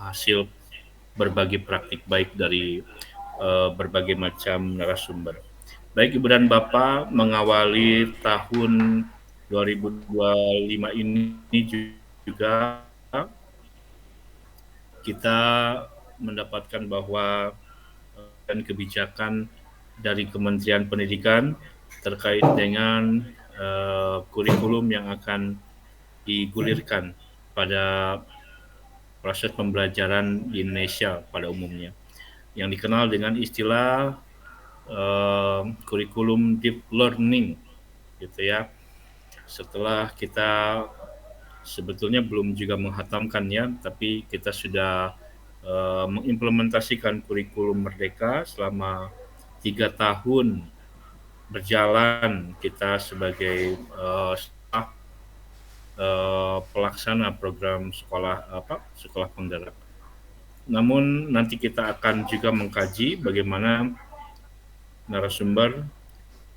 hasil berbagi praktik baik dari berbagai macam narasumber. Baik Ibu dan Bapak, mengawali tahun 2025 ini juga kita mendapatkan bahwa dan kebijakan dari Kementerian Pendidikan terkait dengan kurikulum yang akan digulirkan pada proses pembelajaran di Indonesia pada umumnya, yang dikenal dengan istilah kurikulum deep learning, gitu ya. Setelah kita sebetulnya belum juga menghatamkannya, tapi kita sudah mengimplementasikan kurikulum Merdeka selama 3 tahun berjalan kita sebagai pelaksana program sekolah penggerak. Namun nanti kita akan juga mengkaji bagaimana narasumber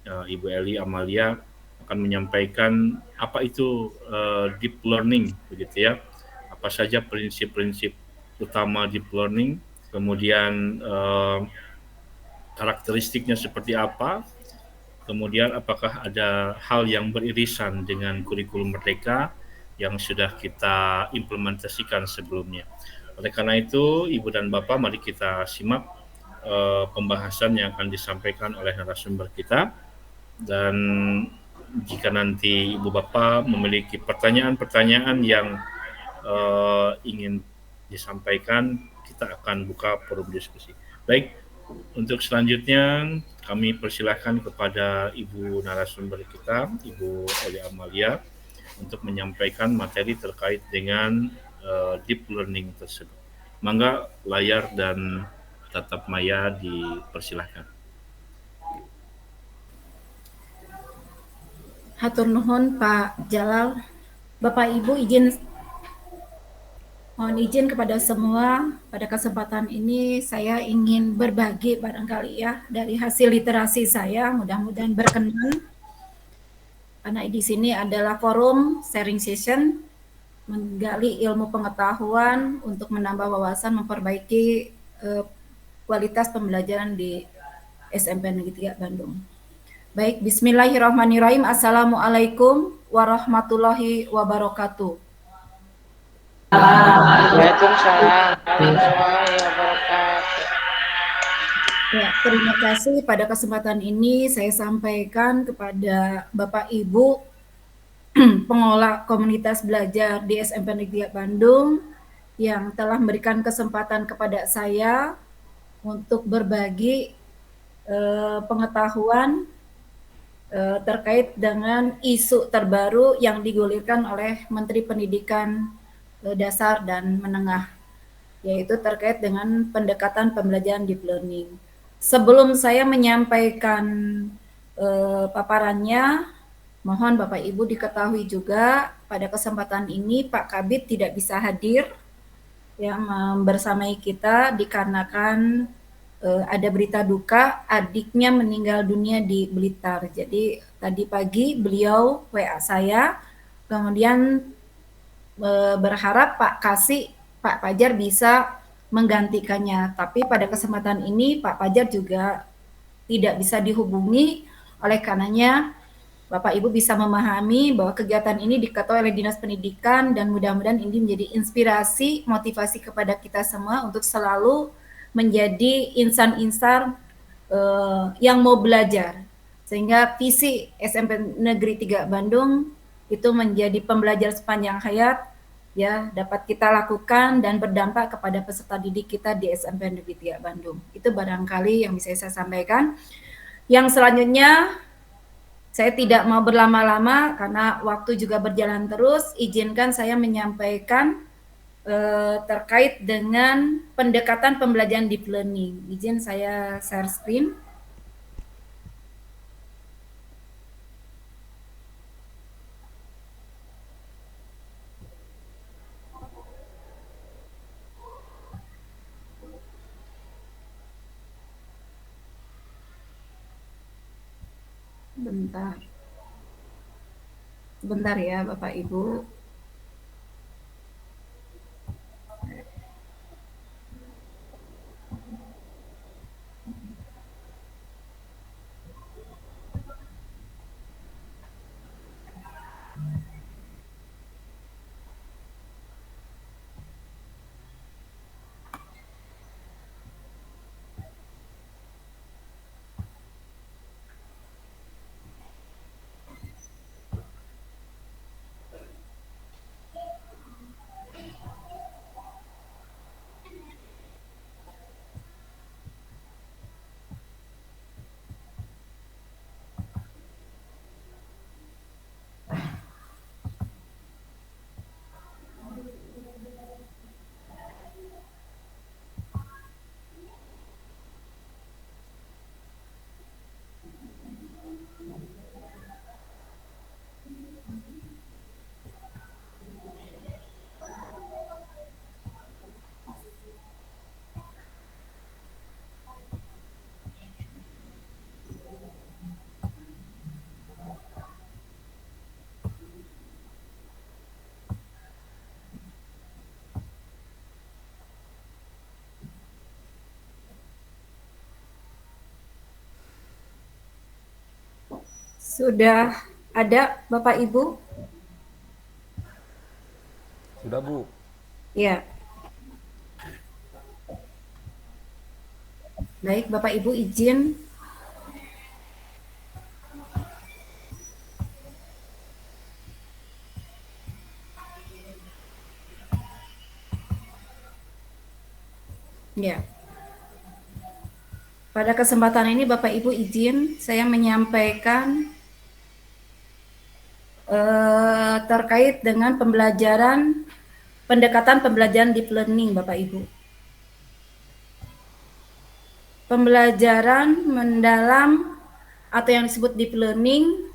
Ibu Eli Amalia akan menyampaikan apa itu deep learning, begitu ya. Apa saja prinsip-prinsip utama deep learning, kemudian karakteristiknya seperti apa, kemudian apakah ada hal yang beririsan dengan kurikulum Merdeka yang sudah kita implementasikan sebelumnya. Oleh karena itu, Ibu dan Bapak, mari kita simak pembahasan yang akan disampaikan oleh narasumber kita. Dan jika nanti Ibu Bapak memiliki pertanyaan-pertanyaan yang ingin disampaikan, kita akan buka forum diskusi. Baik, untuk selanjutnya kami persilahkan kepada Ibu narasumber kita, Ibu Eli Amalia, untuk menyampaikan materi terkait dengan deep learning tersebut. Mangga layar dan tatap maya dipersilahkan. Hatur nuhun Pak Jalal. Bapak Ibu mohon izin kepada semua, pada kesempatan ini saya ingin berbagi barangkali ya dari hasil literasi saya, mudah-mudahan berkenan. Karena di sini adalah forum sharing session, menggali ilmu pengetahuan untuk menambah wawasan, memperbaiki kualitas pembelajaran di SMP Negeri 3 Bandung. Baik, bismillahirrahmanirrahim. Assalamualaikum warahmatullahi wabarakatuh. Waalaikumsalam warahmatullahi wabarakatuh. Ya, terima kasih pada kesempatan ini saya sampaikan kepada Bapak Ibu pengelola komunitas belajar di SMP Negeri Bandung yang telah memberikan kesempatan kepada saya untuk berbagi pengetahuan terkait dengan isu terbaru yang digulirkan oleh Menteri Pendidikan Dasar dan Menengah, yaitu terkait dengan pendekatan pembelajaran deep learning. Sebelum saya menyampaikan paparannya, mohon Bapak Ibu diketahui juga pada kesempatan ini Pak Kabid tidak bisa hadir yang bersamai kita dikarenakan ada berita duka adiknya meninggal dunia di Blitar. Jadi tadi pagi beliau WA saya, kemudian berharap Pak Fajar bisa menggantikannya. Tapi pada kesempatan ini Pak Fajar juga tidak bisa dihubungi, oleh karenanya Bapak Ibu bisa memahami bahwa kegiatan ini diketuai oleh Dinas Pendidikan dan mudah-mudahan ini menjadi inspirasi, motivasi kepada kita semua untuk selalu menjadi insan-insan yang mau belajar. Sehingga visi SMP Negeri 3 Bandung itu menjadi pembelajar sepanjang hayat ya dapat kita lakukan dan berdampak kepada peserta didik kita di SMP Negeri 3 Bandung. Itu barangkali yang bisa saya sampaikan. Yang selanjutnya saya tidak mau berlama-lama karena waktu juga berjalan terus. Izinkan saya menyampaikan terkait dengan pendekatan pembelajaran deep learning. Izin saya share screen. Sebentar ya Bapak Ibu. Sudah ada Bapak Ibu? Sudah, Bu. Ya. Baik, Bapak Ibu izin ya. Pada kesempatan ini Bapak Ibu izin saya menyampaikan terkait dengan pendekatan pembelajaran deep learning Bapak Ibu. Pembelajaran mendalam atau yang disebut deep learning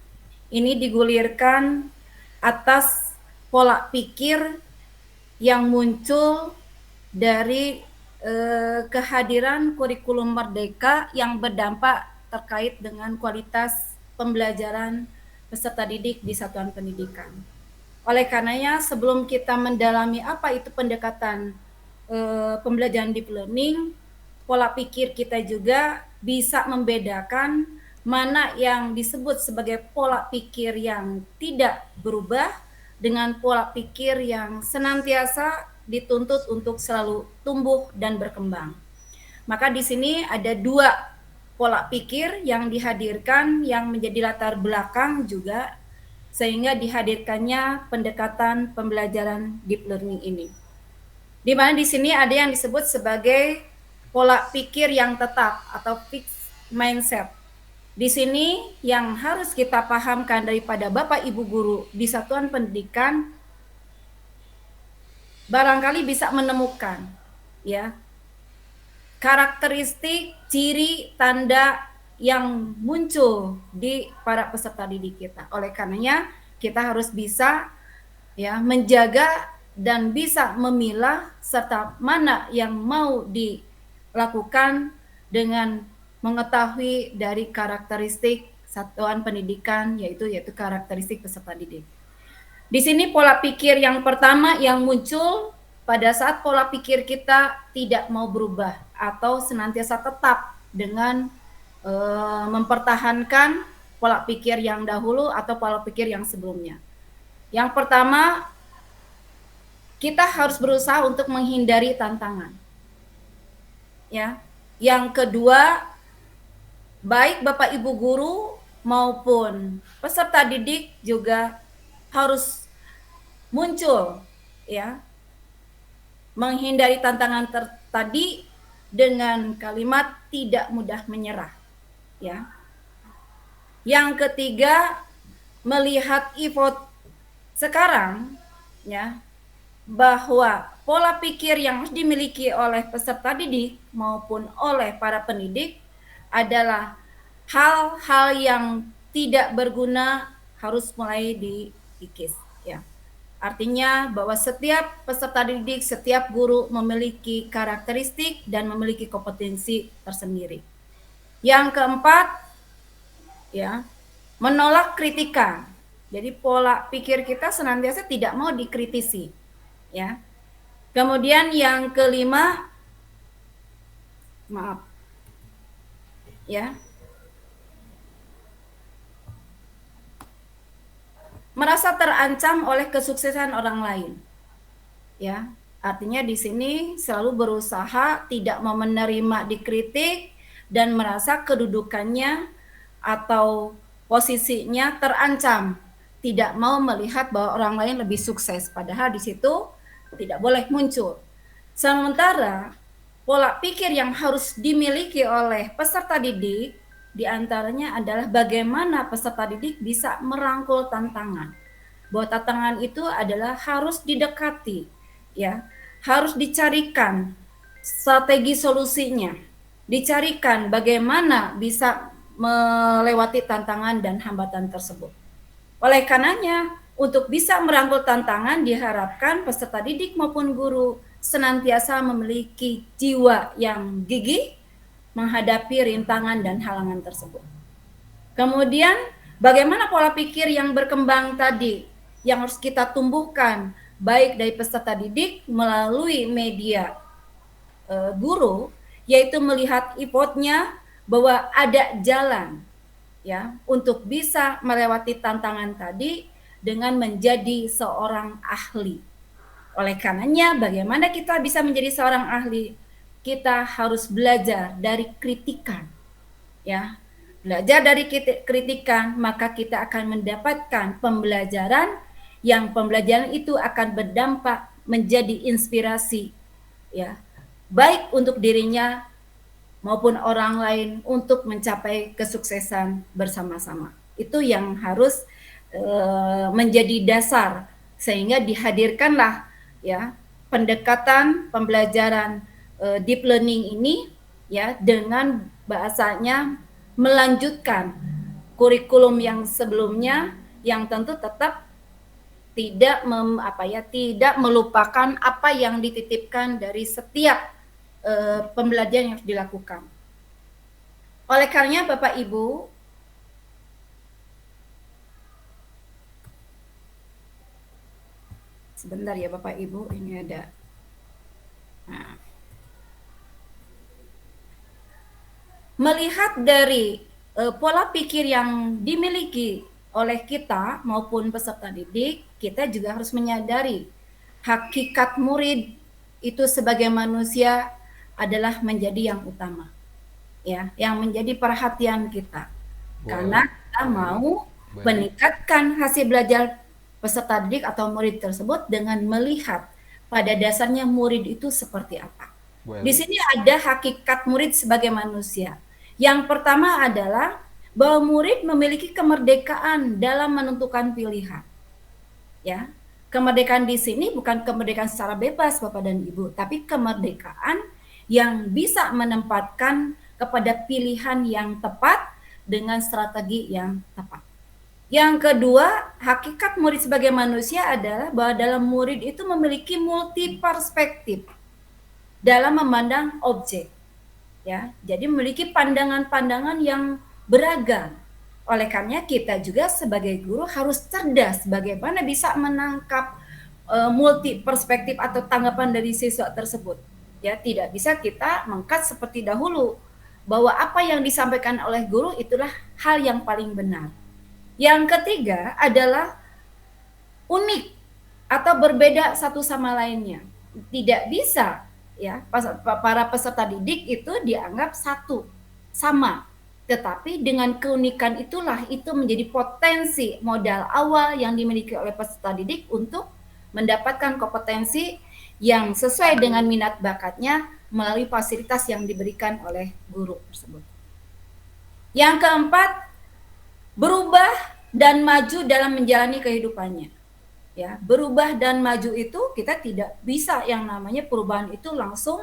ini digulirkan atas pola pikir yang muncul dari kehadiran kurikulum merdeka yang berdampak terkait dengan kualitas pembelajaran peserta didik di satuan pendidikan. Oleh karenanya, sebelum kita mendalami apa itu pendekatan pembelajaran deep learning, pola pikir kita juga bisa membedakan mana yang disebut sebagai pola pikir yang tidak berubah dengan pola pikir yang senantiasa dituntut untuk selalu tumbuh dan berkembang. Maka di sini ada dua pola pikir yang dihadirkan yang menjadi latar belakang juga sehingga dihadirkannya pendekatan pembelajaran deep learning ini. Di mana di sini ada yang disebut sebagai pola pikir yang tetap atau fixed mindset. Di sini yang harus kita pahamkan daripada Bapak Ibu guru di satuan pendidikan barangkali bisa menemukan ya karakteristik, ciri, tanda yang muncul di para peserta didik kita. Oleh karenanya kita harus bisa ya menjaga dan bisa memilah serta mana yang mau dilakukan dengan mengetahui dari karakteristik satuan pendidikan yaitu karakteristik peserta didik. Di sini pola pikir yang pertama yang muncul pada saat pola pikir kita tidak mau berubah atau senantiasa tetap dengan mempertahankan pola pikir yang dahulu atau pola pikir yang sebelumnya. Yang pertama, kita harus berusaha untuk menghindari tantangan. Ya. Yang kedua, baik Bapak Ibu guru maupun peserta didik juga harus muncul ya menghindari tantangan tadi dengan kalimat tidak mudah menyerah ya. Yang ketiga, melihat effort sekarang ya bahwa pola pikir yang harus dimiliki oleh peserta didik maupun oleh para pendidik adalah hal-hal yang tidak berguna harus mulai dikikis ya. Artinya bahwa setiap peserta didik, setiap guru memiliki karakteristik dan memiliki kompetensi tersendiri. Yang keempat ya, menolak kritikan. Jadi pola pikir kita senantiasa tidak mau dikritisi ya. Kemudian yang kelima ya, merasa terancam oleh kesuksesan orang lain. Ya, artinya di sini selalu berusaha tidak mau menerima dikritik dan merasa kedudukannya atau posisinya terancam, tidak mau melihat bahwa orang lain lebih sukses, padahal di situ tidak boleh muncul. Sementara pola pikir yang harus dimiliki oleh peserta didik diantaranya adalah bagaimana peserta didik bisa merangkul tantangan. Bahwa tantangan itu adalah harus didekati, ya, harus dicarikan strategi solusinya, dicarikan bagaimana bisa melewati tantangan dan hambatan tersebut. Oleh karenanya, untuk bisa merangkul tantangan diharapkan peserta didik maupun guru senantiasa memiliki jiwa yang gigih menghadapi rintangan dan halangan tersebut. Kemudian bagaimana pola pikir yang berkembang tadi yang harus kita tumbuhkan baik dari peserta didik melalui media guru, yaitu melihat effortnya bahwa ada jalan ya untuk bisa melewati tantangan tadi dengan menjadi seorang ahli. Oleh karenanya, bagaimana kita bisa menjadi seorang ahli? Kita harus belajar dari kritikan, ya. Belajar dari kritikan, maka kita akan mendapatkan pembelajaran yang pembelajaran itu akan berdampak menjadi inspirasi, ya, baik untuk dirinya maupun orang lain untuk mencapai kesuksesan bersama-sama. Itu yang harus menjadi dasar sehingga dihadirkanlah ya pendekatan pembelajaran deep learning ini ya dengan bahasanya melanjutkan kurikulum yang sebelumnya yang tentu tetap tidak tidak melupakan apa yang dititipkan dari setiap pembelajaran yang harus dilakukan. Oleh karenanya Bapak Ibu, sebentar ya Bapak Ibu, ini ada. Nah. Melihat dari pola pikir yang dimiliki oleh kita maupun peserta didik, kita juga harus menyadari hakikat murid itu sebagai manusia adalah menjadi yang utama, ya, yang menjadi perhatian kita. Karena kita mau meningkatkan hasil belajar peserta didik atau murid tersebut dengan melihat pada dasarnya murid itu seperti apa. Di sini ada hakikat murid sebagai manusia. Yang pertama adalah bahwa murid memiliki kemerdekaan dalam menentukan pilihan. Ya, kemerdekaan di sini bukan kemerdekaan secara bebas Bapak dan Ibu, tapi kemerdekaan yang bisa menempatkan kepada pilihan yang tepat dengan strategi yang tepat. Yang kedua, hakikat murid sebagai manusia adalah bahwa dalam murid itu memiliki multi perspektif dalam memandang objek. Ya, jadi memiliki pandangan-pandangan yang beragam. Oleh karenanya kita juga sebagai guru harus cerdas bagaimana bisa menangkap multi perspektif atau tanggapan dari siswa tersebut. Ya, tidak bisa kita mengkat seperti dahulu bahwa apa yang disampaikan oleh guru itulah hal yang paling benar. Yang ketiga adalah unik atau berbeda satu sama lainnya. Tidak bisa ya para peserta didik itu dianggap satu sama, tetapi dengan keunikan itulah itu menjadi potensi modal awal yang dimiliki oleh peserta didik untuk mendapatkan kompetensi yang sesuai dengan minat bakatnya melalui fasilitas yang diberikan oleh guru tersebut. Yang keempat, berubah dan maju dalam menjalani kehidupannya. Ya, berubah dan maju itu kita tidak bisa yang namanya perubahan itu langsung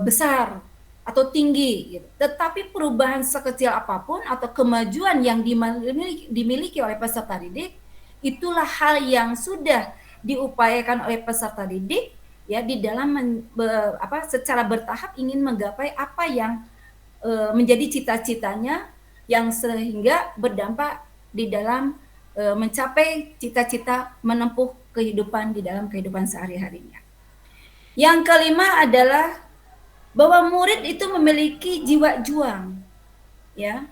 besar atau tinggi gitu. Tetapi perubahan sekecil apapun atau kemajuan yang dimiliki oleh peserta didik itulah hal yang sudah diupayakan oleh peserta didik ya di dalam secara bertahap ingin menggapai apa yang menjadi cita-citanya yang sehingga berdampak di dalam mencapai cita-cita menempuh kehidupan di dalam kehidupan sehari-harinya. Yang kelima adalah bahwa murid itu memiliki jiwa juang, ya,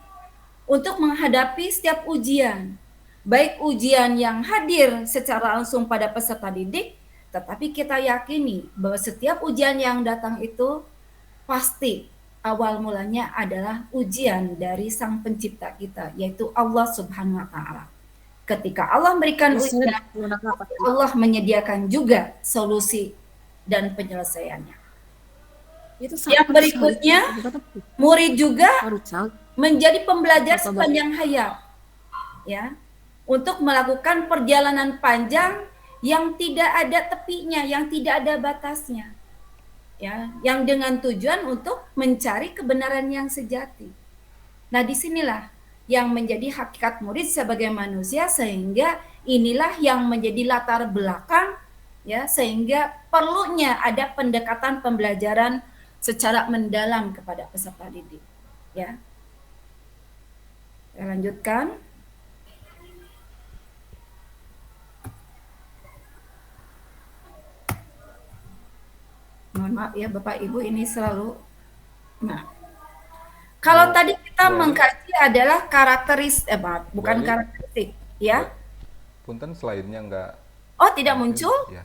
untuk menghadapi setiap ujian, baik ujian yang hadir secara langsung pada peserta didik, tetapi kita yakini bahwa setiap ujian yang datang itu pasti awal mulanya adalah ujian dari Sang Pencipta kita, yaitu Allah Subhanahu wa Ta'ala. Ketika Allah memberikan ujian, Allah menyediakan juga solusi dan penyelesaiannya. Yang berikutnya, murid juga menjadi pembelajar sepanjang hayat, ya, untuk melakukan perjalanan panjang yang tidak ada tepinya, yang tidak ada batasnya, ya, yang dengan tujuan untuk mencari kebenaran yang sejati. Nah, disinilah yang menjadi hakikat murid sebagai manusia, sehingga inilah yang menjadi latar belakang ya sehingga perlunya ada pendekatan pembelajaran secara mendalam kepada peserta didik ya. Saya lanjutkan. Mohon maaf ya Bapak Ibu, ini selalu. Nah, kalau tadi kita mengkaji adalah karakteristik, bukan Berarti- karakteristik, ya. Punten slide-nya nggak Oh, tidak muncul? ya.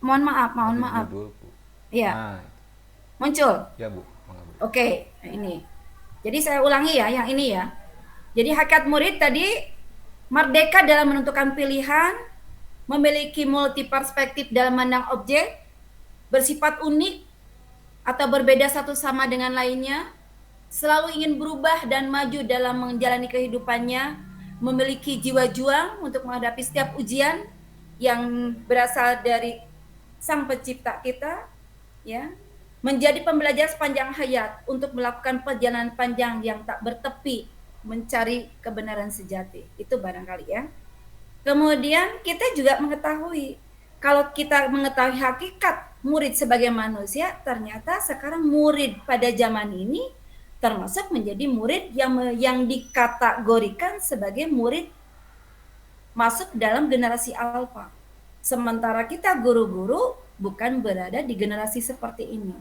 Mohon maaf, mohon Di maaf. judul, Bu. Iya, Nah, muncul. ya Bu. Mangga, Bu. Oke, nah ini. Jadi saya ulangi ya, yang ini ya. Jadi hakikat murid tadi merdeka dalam menentukan pilihan, memiliki multi perspektif dalam memandang objek, bersifat unik atau berbeda satu sama dengan lainnya, selalu ingin berubah dan maju dalam menjalani kehidupannya, memiliki jiwa juang untuk menghadapi setiap ujian yang berasal dari Sang Pencipta kita, ya. Menjadi pembelajar sepanjang hayat untuk melakukan perjalanan panjang yang tak bertepi mencari kebenaran sejati. Itu barangkali ya. Kemudian kita juga mengetahui kalau kita mengetahui hakikat murid sebagai manusia, ternyata sekarang murid pada zaman ini termasuk menjadi murid yang dikategorikan sebagai murid masuk dalam generasi alfa. Sementara kita guru-guru bukan berada di generasi seperti ini.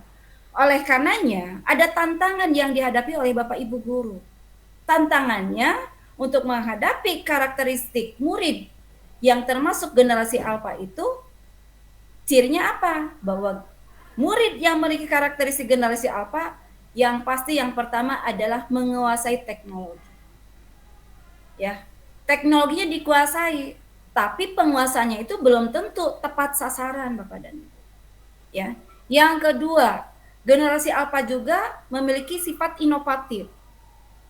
Oleh karenanya, ada tantangan yang dihadapi oleh Bapak Ibu guru. Tantangannya untuk menghadapi karakteristik murid yang termasuk generasi alfa itu, cirinya apa? Bahwa murid yang memiliki karakteristik generasi alfa, yang pasti yang pertama adalah menguasai teknologi. Ya, teknologinya dikuasai, tapi penguasanya itu belum tentu tepat sasaran, Bapak dan Ibu. Ya. Yang kedua, generasi alfa juga memiliki sifat inovatif.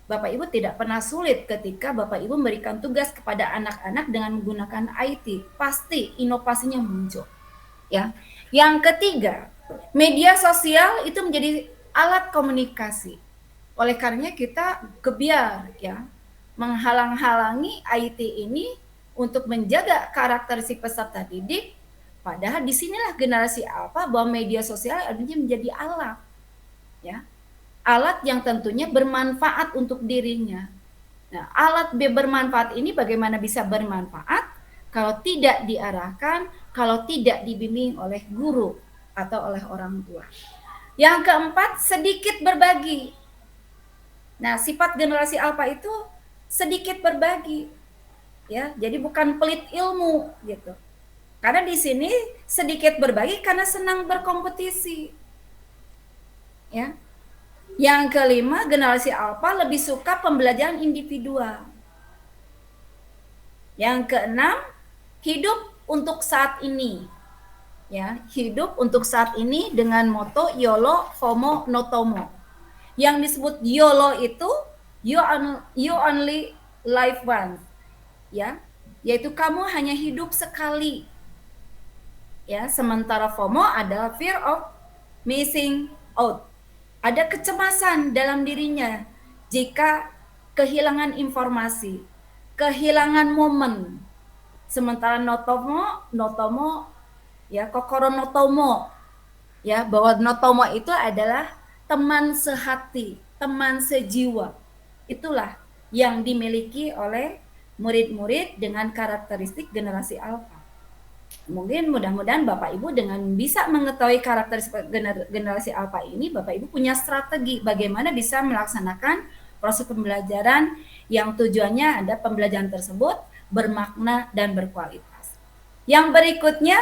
Bapak Ibu tidak pernah sulit ketika Bapak Ibu memberikan tugas kepada anak-anak dengan menggunakan IT, pasti inovasinya muncul. Ya. Yang ketiga, media sosial itu menjadi alat komunikasi. Oleh karenanya kita gebyar ya menghalang-halangi IT ini untuk menjaga karakteristik peserta didik. Padahal disinilah generasi alfa bahwa media sosial artinya menjadi alat, ya, alat yang tentunya bermanfaat untuk dirinya. Nah, alat bermanfaat ini bagaimana bisa bermanfaat kalau tidak diarahkan, kalau tidak dibimbing oleh guru atau oleh orang tua. Yang keempat, sedikit berbagi. Nah, sifat generasi alfa itu sedikit berbagi, ya, jadi bukan pelit ilmu gitu. Karena di sini sedikit berbagi karena senang berkompetisi. Ya. Yang kelima, generasi alfa lebih suka pembelajaran individual. Yang keenam, hidup untuk saat ini. Ya, hidup untuk saat ini dengan moto YOLO, FOMO, no TOMO. Yang disebut YOLO itu you only live once. Ya, yaitu kamu hanya hidup sekali. Ya, sementara FOMO adalah fear of missing out. Ada kecemasan dalam dirinya jika kehilangan informasi, kehilangan momen. Sementara notomo ya, kokoro notomo ya, bahwa notomo itu adalah teman sehati, teman sejiwa. Itulah yang dimiliki oleh murid-murid dengan karakteristik generasi alfa. Mungkin mudah-mudahan Bapak Ibu dengan bisa mengetahui karakteristik generasi alfa ini, Bapak Ibu punya strategi bagaimana bisa melaksanakan proses pembelajaran yang tujuannya ada pembelajaran tersebut bermakna dan berkualitas. Yang berikutnya,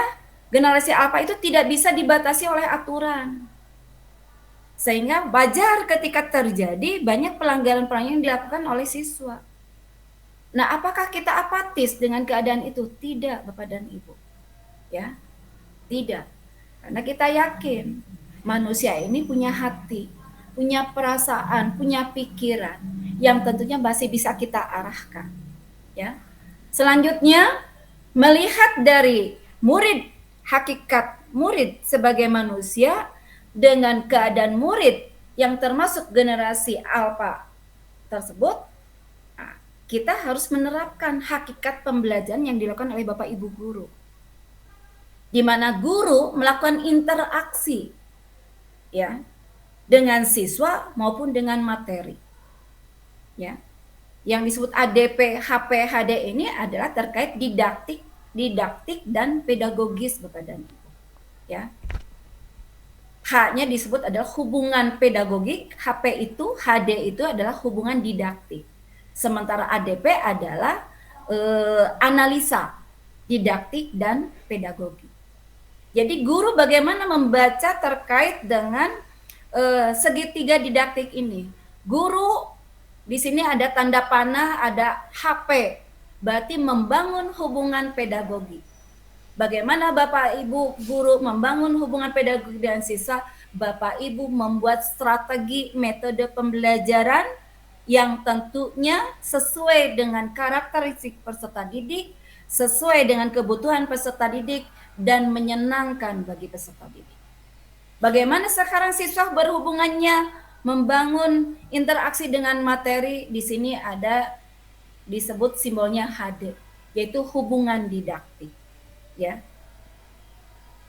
generasi alfa itu tidak bisa dibatasi oleh aturan. Sehingga wajar ketika terjadi banyak pelanggaran-pelanggaran yang dilakukan oleh siswa. Nah, apakah kita apatis dengan keadaan itu? Tidak, Bapak dan Ibu. Ya, tidak. Karena kita yakin manusia ini punya hati, punya perasaan, punya pikiran yang tentunya masih bisa kita arahkan. Ya. Selanjutnya, melihat dari murid, hakikat murid sebagai manusia dengan keadaan murid yang termasuk generasi alfa tersebut, kita harus menerapkan hakikat pembelajaran yang dilakukan oleh Bapak Ibu guru. Di mana guru melakukan interaksi ya dengan siswa maupun dengan materi. Ya. Yang disebut ADP, HP, HD ini adalah terkait didaktik dan pedagogis Bapak dan Ibu. Ya. H-nya disebut adalah hubungan pedagogik, HP itu, HD itu adalah hubungan didaktik. Sementara ADP adalah analisa, didaktik, dan pedagogi. Jadi guru bagaimana membaca terkait dengan segitiga didaktik ini. Guru di sini ada tanda panah, ada HP, berarti membangun hubungan pedagogi. Bagaimana Bapak Ibu guru membangun hubungan pedagogi dengan siswa? Bapak Ibu membuat strategi metode pembelajaran yang tentunya sesuai dengan karakteristik peserta didik, sesuai dengan kebutuhan peserta didik, dan menyenangkan bagi peserta didik. Bagaimana sekarang siswa berhubungannya membangun interaksi dengan materi? Di sini ada disebut simbolnya HD, yaitu hubungan didaktik. Ya,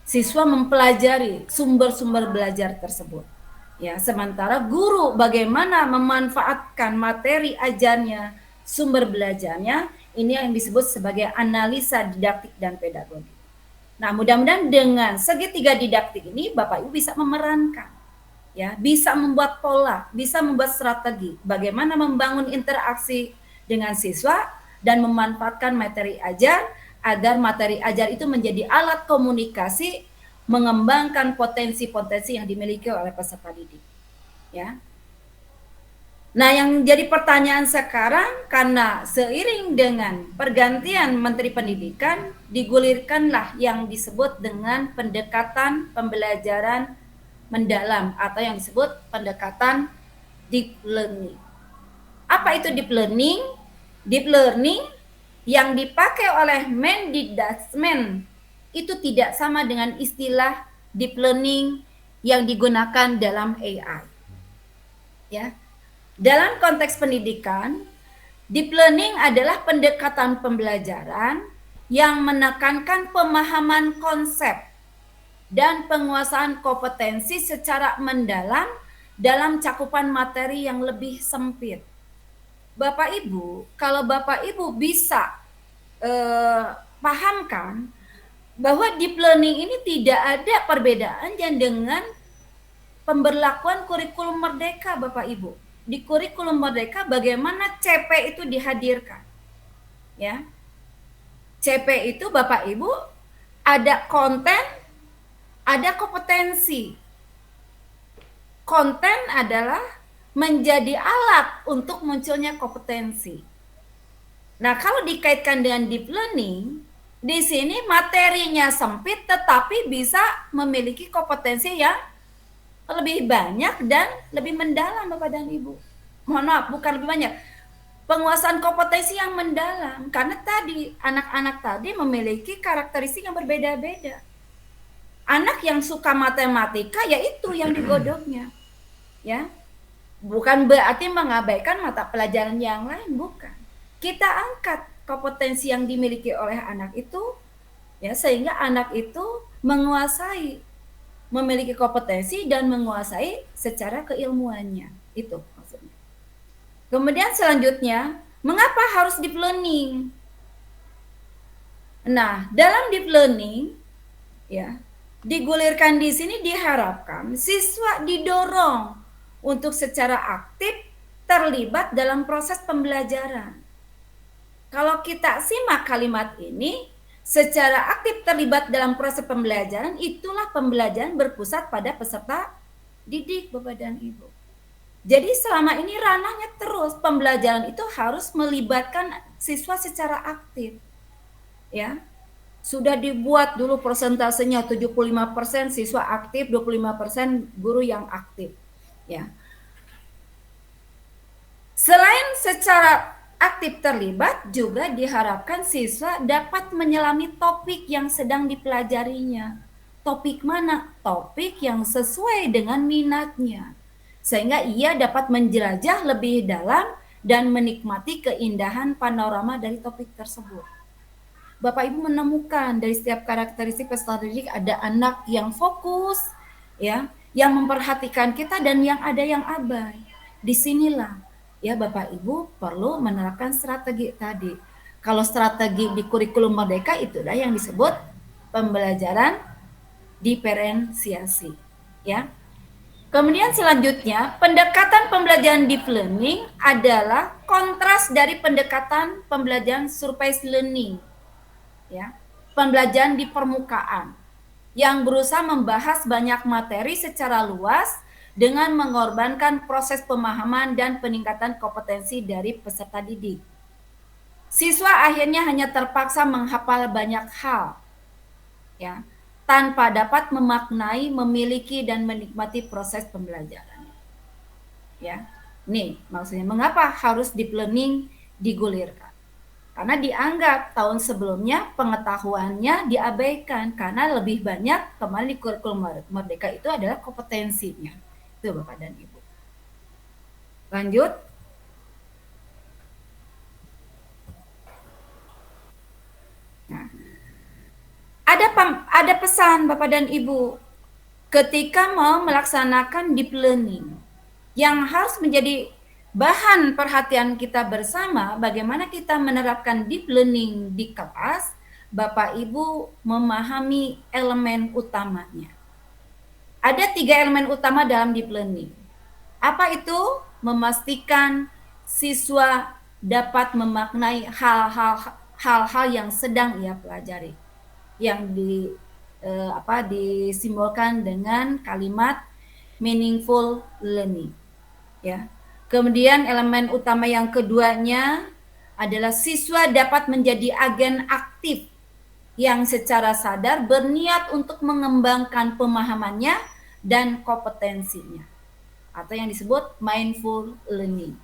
siswa mempelajari sumber-sumber belajar tersebut. Ya, sementara guru bagaimana memanfaatkan materi ajarnya, sumber belajarnya, ini yang disebut sebagai analisa didaktik dan pedagogi. Nah, mudah-mudahan dengan segitiga didaktik ini Bapak Ibu bisa memerankan, ya, bisa membuat pola, bisa membuat strategi bagaimana membangun interaksi dengan siswa dan memanfaatkan materi ajar agar materi ajar itu menjadi alat komunikasi, mengembangkan potensi-potensi yang dimiliki oleh peserta didik. Ya. Nah, yang jadi pertanyaan sekarang, karena seiring dengan pergantian Menteri Pendidikan, digulirkanlah yang disebut dengan pendekatan pembelajaran mendalam atau yang disebut pendekatan deep learning. Apa itu deep learning? Deep learning yang dipakai oleh Mendikbudristek itu tidak sama dengan istilah deep learning yang digunakan dalam AI. Ya. Dalam konteks pendidikan, deep learning adalah pendekatan pembelajaran yang menekankan pemahaman konsep dan penguasaan kompetensi secara mendalam dalam cakupan materi yang lebih sempit. Bapak Ibu, kalau Bapak Ibu bisa pahamkan bahwa deep learning ini tidak ada perbedaannya dengan pemberlakuan kurikulum merdeka, Bapak Ibu. Di kurikulum merdeka bagaimana CP itu dihadirkan. Ya. CP itu Bapak Ibu ada konten, ada kompetensi. Konten adalah menjadi alat untuk munculnya kompetensi. Nah, kalau dikaitkan dengan deep learning, di sini materinya sempit tetapi bisa memiliki kompetensi yang lebih banyak dan lebih mendalam, Bapak dan Ibu. Mohon maaf, bukan lebih banyak. Penguasaan kompetensi yang mendalam, karena tadi anak-anak tadi memiliki karakteristik yang berbeda-beda. Anak yang suka matematika, yaitu yang digodoknya. Ya. Bukan berarti mengabaikan mata pelajaran yang lain, bukan. Kita angkat kompetensi yang dimiliki oleh anak itu, ya, sehingga anak itu menguasai, memiliki kompetensi dan menguasai secara keilmuannya. Itu maksudnya. Kemudian selanjutnya, mengapa harus deep learning? Nah, dalam deep learning, ya, digulirkan di sini diharapkan siswa didorong untuk secara aktif terlibat dalam proses pembelajaran. Kalau kita simak kalimat ini, secara aktif terlibat dalam proses pembelajaran, itulah pembelajaran berpusat pada peserta didik, Bapak dan Ibu. Jadi selama ini ranahnya terus pembelajaran itu harus melibatkan siswa secara aktif. Ya. Sudah dibuat dulu persentasenya 75% siswa aktif, 25% guru yang aktif. Ya. Selain secara aktif terlibat, juga diharapkan siswa dapat menyelami topik yang sedang dipelajarinya. Topik mana? Topik yang sesuai dengan minatnya. Sehingga ia dapat menjelajah lebih dalam dan menikmati keindahan panorama dari topik tersebut. Bapak Ibu menemukan dari setiap karakteristik peserta didik ada anak yang fokus, ya, yang memperhatikan kita dan yang ada yang abai. Disinilah, ya, Bapak Ibu perlu menerapkan strategi tadi. Kalau strategi di kurikulum merdeka itulah yang disebut pembelajaran diferensiasi, ya. Kemudian selanjutnya, pendekatan pembelajaran deep learning adalah kontras dari pendekatan pembelajaran surface learning, ya, pembelajaran di permukaan, yang berusaha membahas banyak materi secara luas dengan mengorbankan proses pemahaman dan peningkatan kompetensi dari peserta didik. Siswa akhirnya hanya terpaksa menghafal banyak hal, ya, tanpa dapat memaknai, memiliki, dan menikmati proses pembelajaran. Ya, nih maksudnya mengapa harus deep learning digulirkan? Karena dianggap tahun sebelumnya pengetahuannya diabaikan karena lebih banyak kemarin di kurikulum Merdeka itu adalah kompetensinya. Itu Bapak dan Ibu. Lanjut. Nah, ada pesan Bapak dan Ibu ketika mau melaksanakan deep learning yang harus menjadi bahan perhatian kita bersama bagaimana kita menerapkan deep learning di kelas. Bapak Ibu memahami elemen utamanya. Ada 3 elemen utama dalam deep learning. Apa itu? Memastikan siswa dapat memaknai hal-hal yang sedang ia pelajari, yang disimbolkan dengan kalimat meaningful learning. Ya. Kemudian elemen utama yang keduanya adalah siswa dapat menjadi agen aktif yang secara sadar berniat untuk mengembangkan pemahamannya dan kompetensinya, atau yang disebut mindful learning.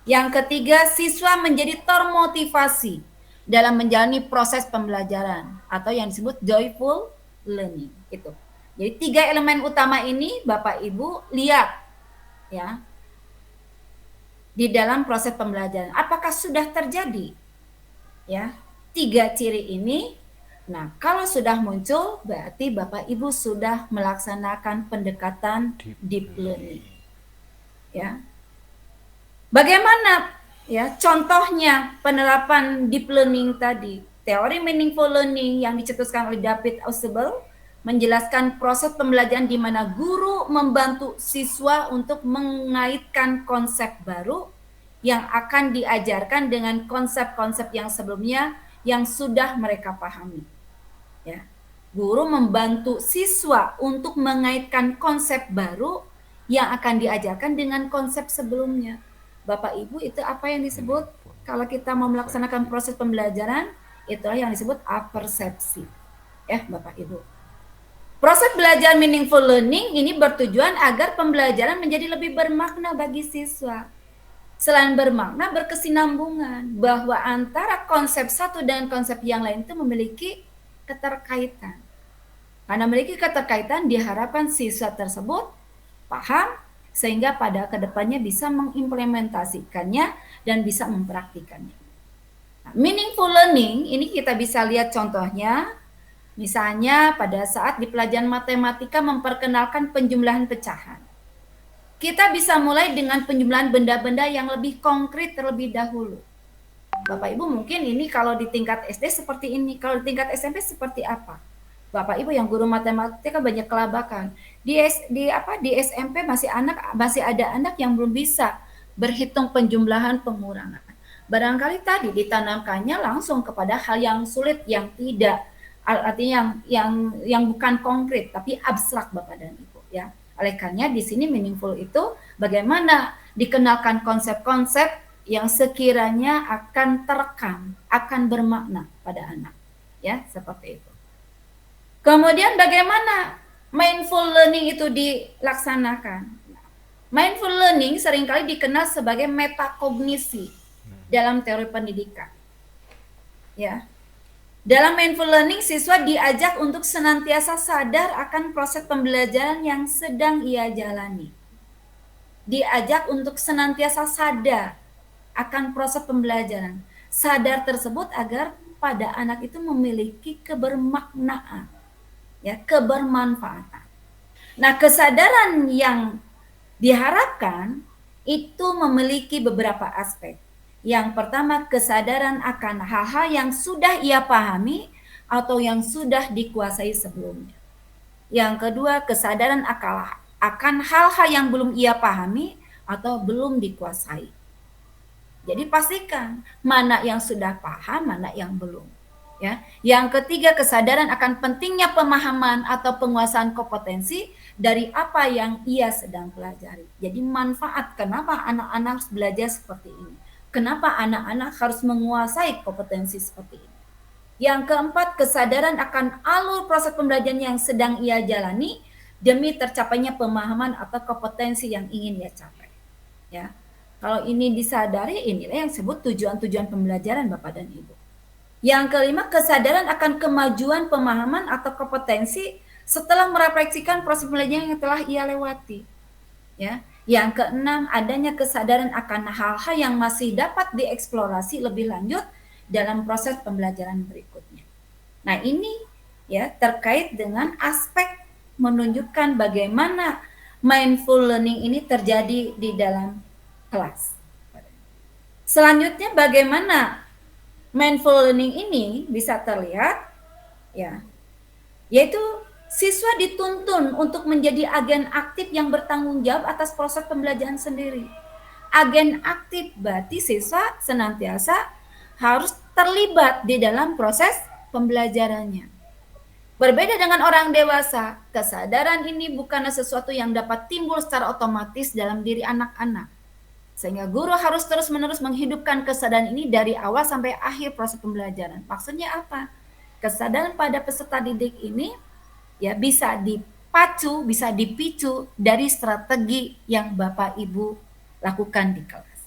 Yang ketiga, siswa menjadi termotivasi dalam menjalani proses pembelajaran, atau yang disebut joyful learning. Itu. Jadi 3 elemen utama ini Bapak Ibu lihat, ya, di dalam proses pembelajaran. Apakah sudah terjadi? Ya, 3 ciri ini. Nah, kalau sudah muncul, berarti Bapak Ibu sudah melaksanakan pendekatan deep learning. Ya. Bagaimana ya contohnya penerapan deep learning tadi? Teori meaningful learning yang dicetuskan oleh David Ausubel menjelaskan proses pembelajaran di mana guru membantu siswa untuk mengaitkan konsep baru yang akan diajarkan dengan konsep-konsep yang sebelumnya yang sudah mereka pahami. Ya. Guru membantu siswa untuk mengaitkan konsep baru yang akan diajarkan dengan konsep sebelumnya. Bapak Ibu, itu apa yang disebut kalau kita mau melaksanakan proses pembelajaran? Itulah yang disebut apersepsi. Ya, Bapak Ibu. Proses belajar meaningful learning ini bertujuan agar pembelajaran menjadi lebih bermakna bagi siswa. Selain bermakna, berkesinambungan bahwa antara konsep satu dengan konsep yang lain itu memiliki keterkaitan. Karena memiliki keterkaitan, diharapkan siswa tersebut paham sehingga pada kedepannya bisa mengimplementasikannya dan bisa mempraktikannya. Nah, meaningful learning ini kita bisa lihat contohnya, misalnya pada saat di pelajaran matematika memperkenalkan penjumlahan pecahan. Kita bisa mulai dengan penjumlahan benda-benda yang lebih konkret terlebih dahulu. Bapak Ibu mungkin ini kalau di tingkat SD seperti ini, kalau di tingkat SMP seperti apa? Bapak Ibu yang guru matematika banyak kelabakan. Di SMP masih ada anak yang belum bisa berhitung penjumlahan pengurangan. Barangkali tadi ditanamkannya langsung kepada hal yang sulit, yang tidak, artinya yang bukan konkret tapi abstrak Bapak dan Ibu, ya. Oleh karena di sini meaningful itu bagaimana dikenalkan konsep-konsep yang sekiranya akan terekam, akan bermakna pada anak, ya, seperti itu. Kemudian bagaimana mindful learning itu dilaksanakan? Mindful learning seringkali dikenal sebagai metakognisi dalam teori pendidikan. Ya. Dalam mindful learning, siswa diajak untuk senantiasa sadar akan proses pembelajaran yang sedang ia jalani. Diajak untuk senantiasa sadar akan proses pembelajaran. Sadar tersebut agar pada anak itu memiliki kebermaknaan, ya, kebermanfaatan. Nah, kesadaran yang diharapkan itu memiliki beberapa aspek. Yang pertama, kesadaran akan hal-hal yang sudah ia pahami atau yang sudah dikuasai sebelumnya. Yang kedua, kesadaran akan hal-hal yang belum ia pahami atau belum dikuasai. Jadi pastikan mana yang sudah paham, mana yang belum. Ya. Yang ketiga, kesadaran akan pentingnya pemahaman atau penguasaan kompetensi dari apa yang ia sedang pelajari. Jadi manfaat, kenapa anak-anak harus belajar seperti ini? Kenapa anak-anak harus menguasai kompetensi seperti ini? Yang keempat, kesadaran akan alur proses pembelajaran yang sedang ia jalani demi tercapainya pemahaman atau kompetensi yang ingin ia capai. Ya. Kalau ini disadari, inilah yang disebut tujuan-tujuan pembelajaran Bapak dan Ibu. Yang kelima, kesadaran akan kemajuan pemahaman atau kompetensi setelah merefleksikan proses pembelajaran yang telah ia lewati. Ya. Yang keenam, adanya kesadaran akan hal-hal yang masih dapat dieksplorasi lebih lanjut dalam proses pembelajaran berikutnya. Nah, ini ya terkait dengan aspek menunjukkan bagaimana mindful learning ini terjadi di dalam kelas. Selanjutnya bagaimana mindful learning ini bisa terlihat ya, yaitu siswa dituntun untuk menjadi agen aktif yang bertanggung jawab atas proses pembelajaran sendiri. Agen aktif berarti siswa senantiasa harus terlibat di dalam proses pembelajarannya. Berbeda dengan orang dewasa, kesadaran ini bukanlah sesuatu yang dapat timbul secara otomatis dalam diri anak-anak. Sehingga guru harus terus-menerus menghidupkan kesadaran ini dari awal sampai akhir proses pembelajaran. Maksudnya apa? Kesadaran pada peserta didik ini ya bisa dipacu, bisa dipicu dari strategi yang Bapak Ibu lakukan di kelas.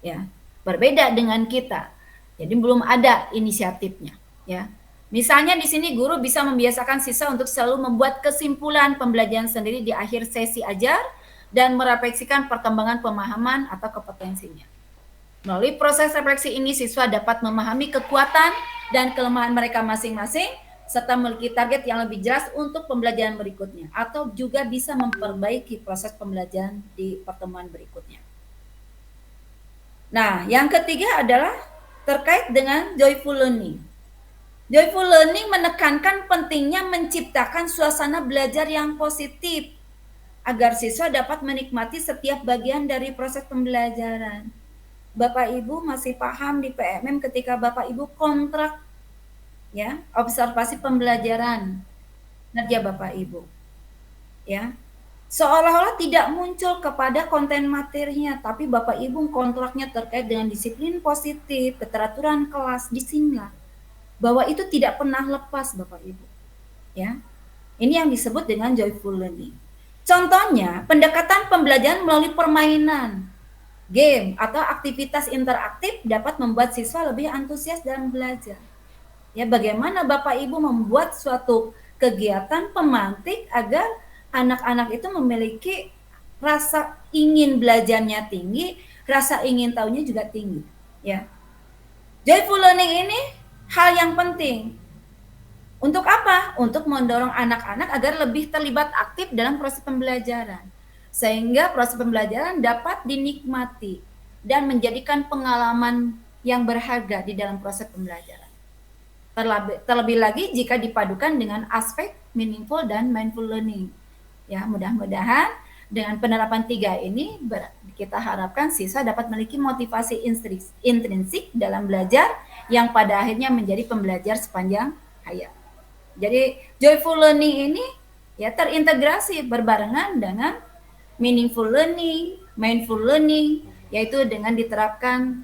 Ya, berbeda dengan kita. Jadi belum ada inisiatifnya, ya. Misalnya di sini guru bisa membiasakan siswa untuk selalu membuat kesimpulan pembelajaran sendiri di akhir sesi ajar dan merefleksikan perkembangan pemahaman atau kompetensinya. Melalui proses refleksi ini, siswa dapat memahami kekuatan dan kelemahan mereka masing-masing, serta memiliki target yang lebih jelas untuk pembelajaran berikutnya, atau juga bisa memperbaiki proses pembelajaran di pertemuan berikutnya. Nah, yang ketiga adalah terkait dengan joyful learning. Joyful learning menekankan pentingnya menciptakan suasana belajar yang positif, agar siswa dapat menikmati setiap bagian dari proses pembelajaran. Bapak Ibu masih paham di PMM ketika Bapak Ibu kontrak ya, observasi pembelajaran kerja Bapak Ibu. Ya. Seolah-olah tidak muncul kepada konten materinya, tapi Bapak Ibu kontraknya terkait dengan disiplin positif, keteraturan kelas, disinilah bahwa itu tidak pernah lepas Bapak Ibu. Ya. Ini yang disebut dengan joyful learning. Contohnya, pendekatan pembelajaran melalui permainan, game, atau aktivitas interaktif dapat membuat siswa lebih antusias dalam belajar. Ya, bagaimana Bapak Ibu membuat suatu kegiatan pemantik agar anak-anak itu memiliki rasa ingin belajarnya tinggi, rasa ingin tahunya juga tinggi. Ya, joyful learning ini hal yang penting. Untuk apa? Untuk mendorong anak-anak agar lebih terlibat aktif dalam proses pembelajaran. Sehingga proses pembelajaran dapat dinikmati dan menjadikan pengalaman yang berharga di dalam proses pembelajaran. Terlebih lagi jika dipadukan dengan aspek meaningful dan mindful learning. Ya, mudah-mudahan dengan penerapan 3 ini kita harapkan siswa dapat memiliki motivasi intrinsik dalam belajar yang pada akhirnya menjadi pembelajar sepanjang hayat. Jadi joyful learning ini ya terintegrasi berbarengan dengan meaningful learning, mindful learning, yaitu dengan diterapkan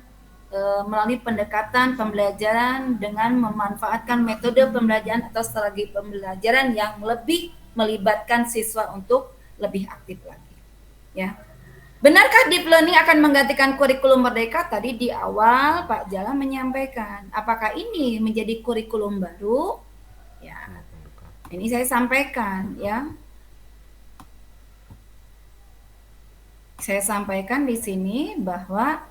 melalui pendekatan pembelajaran dengan memanfaatkan metode pembelajaran atau strategi pembelajaran yang lebih melibatkan siswa untuk lebih aktif lagi. Ya. Benarkah deep learning akan menggantikan kurikulum merdeka? Tadi di awal Pak Jala menyampaikan, apakah ini menjadi kurikulum baru? Ya, ini saya sampaikan ya. Saya sampaikan di sini bahwa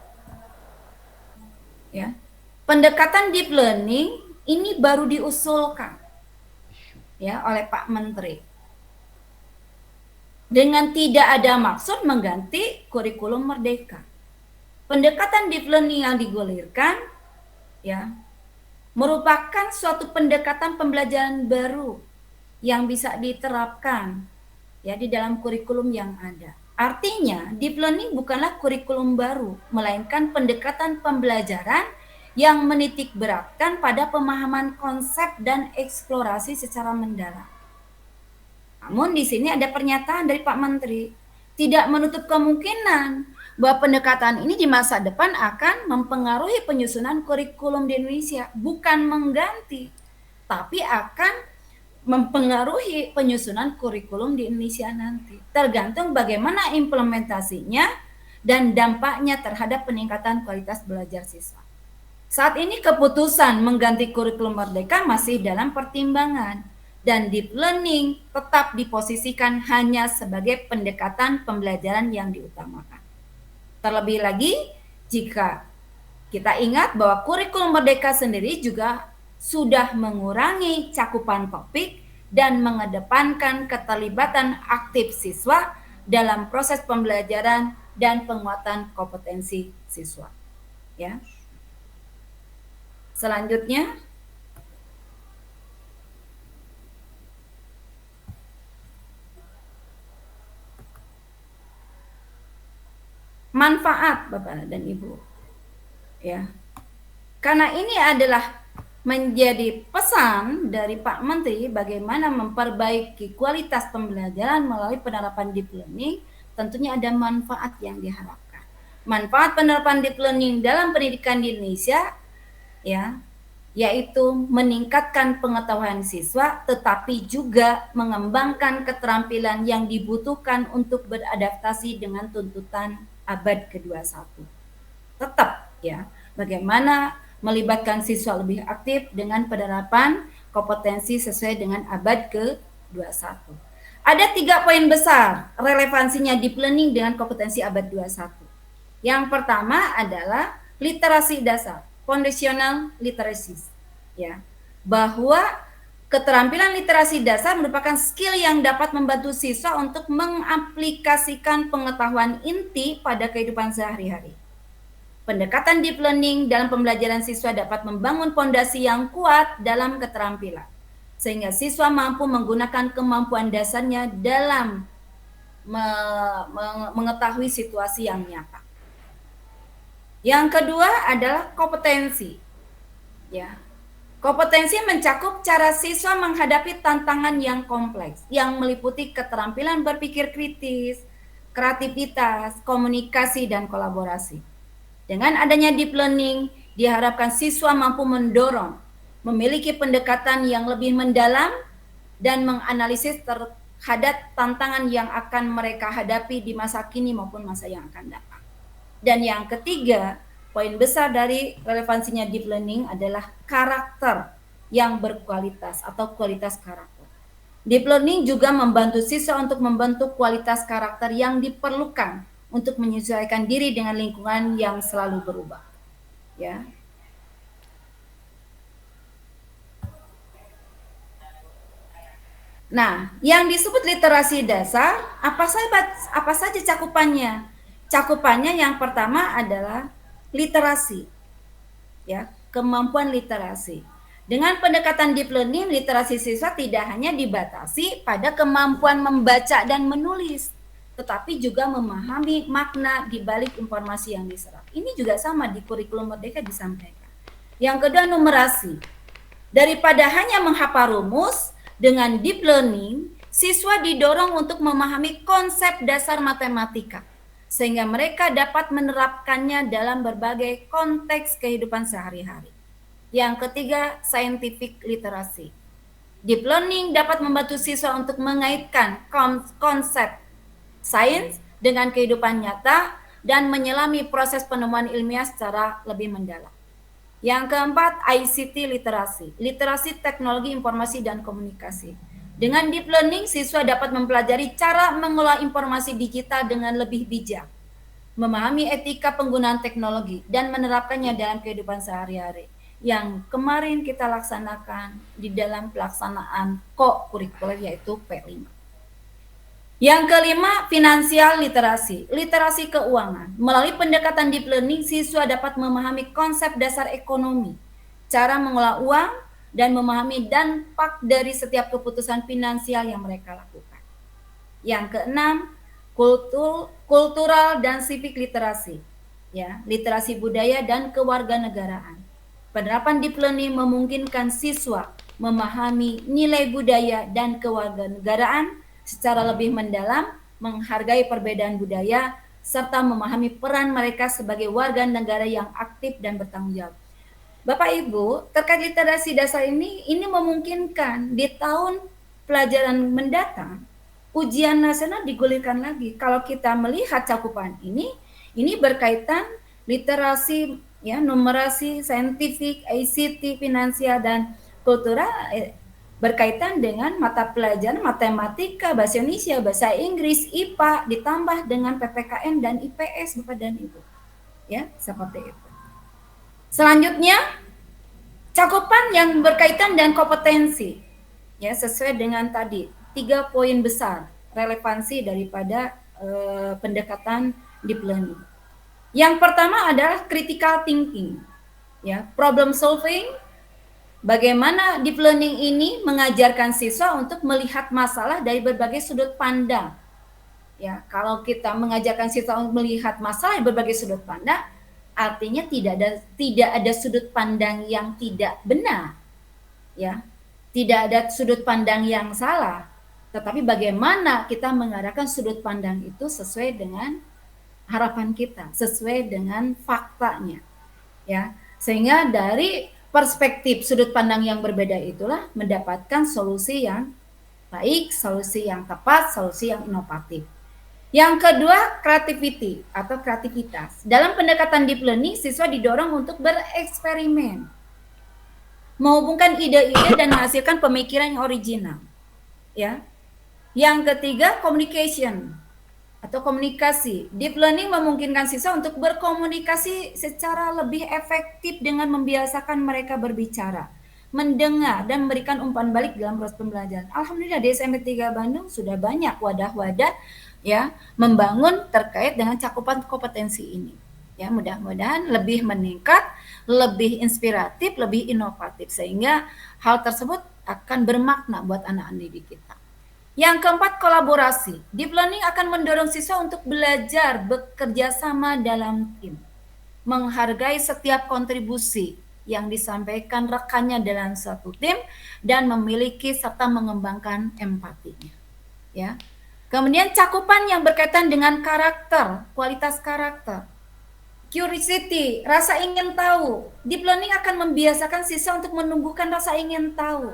ya, pendekatan deep learning ini baru diusulkan ya oleh Pak Menteri. Dengan tidak ada maksud mengganti kurikulum merdeka. Pendekatan deep learning yang digulirkan ya merupakan suatu pendekatan pembelajaran baru yang bisa diterapkan ya di dalam kurikulum yang ada. Artinya, deep learning bukanlah kurikulum baru, melainkan pendekatan pembelajaran yang menitik beratkan pada pemahaman konsep dan eksplorasi secara mendalam. Namun di sini ada pernyataan dari Pak Menteri, tidak menutup kemungkinan bahwa pendekatan ini di masa depan akan mempengaruhi penyusunan kurikulum di Indonesia, bukan mengganti, tapi akan mempengaruhi penyusunan kurikulum di Indonesia nanti. Tergantung bagaimana implementasinya dan dampaknya terhadap peningkatan kualitas belajar siswa. Saat ini keputusan mengganti kurikulum Merdeka masih dalam pertimbangan dan deep learning tetap diposisikan hanya sebagai pendekatan pembelajaran yang diutamakan. Terlebih lagi jika kita ingat bahwa kurikulum Merdeka sendiri juga sudah mengurangi cakupan topik dan mengedepankan keterlibatan aktif siswa dalam proses pembelajaran dan penguatan kompetensi siswa. Ya. Selanjutnya, manfaat Bapak dan Ibu. Ya. Karena ini adalah menjadi pesan dari Pak Menteri bagaimana memperbaiki kualitas pembelajaran melalui penerapan deep learning, tentunya ada manfaat yang diharapkan. Manfaat penerapan deep learning dalam pendidikan di Indonesia ya, yaitu meningkatkan pengetahuan siswa tetapi juga mengembangkan keterampilan yang dibutuhkan untuk beradaptasi dengan tuntutan abad ke-21. Tetap ya, bagaimana melibatkan siswa lebih aktif dengan penerapan kompetensi sesuai dengan abad ke-21. Ada 3 poin besar relevansinya deep learning dengan kompetensi abad 21. Yang pertama adalah literasi dasar, foundational literacy. Ya, bahwa keterampilan literasi dasar merupakan skill yang dapat membantu siswa untuk mengaplikasikan pengetahuan inti pada kehidupan sehari-hari. Pendekatan deep learning dalam pembelajaran siswa dapat membangun fondasi yang kuat dalam keterampilan, sehingga siswa mampu menggunakan kemampuan dasarnya dalam mengetahui situasi yang nyata. Yang kedua adalah kompetensi. Ya. Kompetensi mencakup cara siswa menghadapi tantangan yang kompleks, yang meliputi keterampilan berpikir kritis, kreativitas, komunikasi, dan kolaborasi. Dengan adanya deep learning, diharapkan siswa mampu mendorong, memiliki pendekatan yang lebih mendalam, dan menganalisis terhadap tantangan yang akan mereka hadapi di masa kini maupun masa yang akan datang. Dan yang ketiga, poin besar dari relevansinya deep learning adalah karakter yang berkualitas atau kualitas karakter. Deep learning juga membantu siswa untuk membentuk kualitas karakter yang diperlukan untuk menyesuaikan diri dengan lingkungan yang selalu berubah. Ya. Nah, yang disebut literasi dasar, apa saja cakupannya? Cakupannya yang pertama adalah literasi. Ya, kemampuan literasi. Dengan pendekatan deep learning, literasi siswa tidak hanya dibatasi pada kemampuan membaca dan menulis, tetapi juga memahami makna di balik informasi yang diserap. Ini juga sama di kurikulum Merdeka disampaikan. Yang kedua, numerasi. Daripada hanya menghafal rumus, dengan deep learning, siswa didorong untuk memahami konsep dasar matematika, sehingga mereka dapat menerapkannya dalam berbagai konteks kehidupan sehari-hari. Yang ketiga, scientific literacy. Deep learning dapat membantu siswa untuk mengaitkan konsep sains dengan kehidupan nyata dan menyelami proses penemuan ilmiah secara lebih mendalam. Yang keempat, ICT literasi, literasi teknologi informasi dan komunikasi. Dengan deep learning, siswa dapat mempelajari cara mengolah informasi digital dengan lebih bijak, memahami etika penggunaan teknologi, dan menerapkannya dalam kehidupan sehari-hari. Yang kemarin kita laksanakan di dalam pelaksanaan co-kurikuler yaitu P5. Yang kelima, finansial literasi, literasi keuangan. Melalui pendekatan deep learning, siswa dapat memahami konsep dasar ekonomi, cara mengelola uang, dan memahami dampak dari setiap keputusan finansial yang mereka lakukan. Yang keenam, kultural dan civic literasi, ya, literasi budaya dan kewarganegaraan. Penerapan deep learning memungkinkan siswa memahami nilai budaya dan kewarganegaraan secara lebih mendalam, menghargai perbedaan budaya, serta memahami peran mereka sebagai warga negara yang aktif dan bertanggung jawab. Bapak Ibu, terkait literasi dasar ini memungkinkan di tahun pelajaran mendatang ujian nasional digulirkan lagi. Kalau kita melihat cakupan ini berkaitan literasi, ya, numerasi, saintifik, ICT, finansial, dan kultural, berkaitan dengan mata pelajaran matematika, bahasa Indonesia, bahasa Inggris, IPA, ditambah dengan PPKN dan IPS, Bapak dan Ibu. Ya, seperti itu. Selanjutnya, cakupan yang berkaitan dan kompetensi, ya, sesuai dengan tadi 3 poin besar relevansi daripada pendekatan deep learning. Yang pertama adalah critical thinking, ya, problem solving. Bagaimana deep learning ini mengajarkan siswa untuk melihat masalah dari berbagai sudut pandang. Ya, kalau kita mengajarkan siswa untuk melihat masalah dari berbagai sudut pandang, artinya tidak ada sudut pandang yang tidak benar, ya, tidak ada sudut pandang yang salah, tetapi bagaimana kita mengarahkan sudut pandang itu sesuai dengan harapan kita, sesuai dengan faktanya, ya, sehingga dari perspektif sudut pandang yang berbeda itulah mendapatkan solusi yang baik, solusi yang tepat, solusi yang inovatif. Yang kedua, creativity atau kreativitas. Dalam pendekatan deep learning, siswa didorong untuk bereksperimen, menghubungkan ide-ide dan menghasilkan pemikiran yang original. Ya. Yang ketiga, communication atau komunikasi. Deep learning memungkinkan siswa untuk berkomunikasi secara lebih efektif dengan membiasakan mereka berbicara, mendengar, dan memberikan umpan balik dalam proses pembelajaran. Alhamdulillah di SMP 3 Bandung sudah banyak wadah-wadah, ya, membangun terkait dengan cakupan kompetensi ini. Ya, mudah-mudahan lebih meningkat, lebih inspiratif, lebih inovatif, sehingga hal tersebut akan bermakna buat anak-anak didik kita. Yang keempat, kolaborasi. Deep learning akan mendorong siswa untuk belajar bekerja sama dalam tim, menghargai setiap kontribusi yang disampaikan rekannya dalam satu tim, dan memiliki serta mengembangkan empatinya. Ya. Kemudian cakupan yang berkaitan dengan karakter, kualitas karakter. Curiosity, rasa ingin tahu. Deep learning akan membiasakan siswa untuk menumbuhkan rasa ingin tahu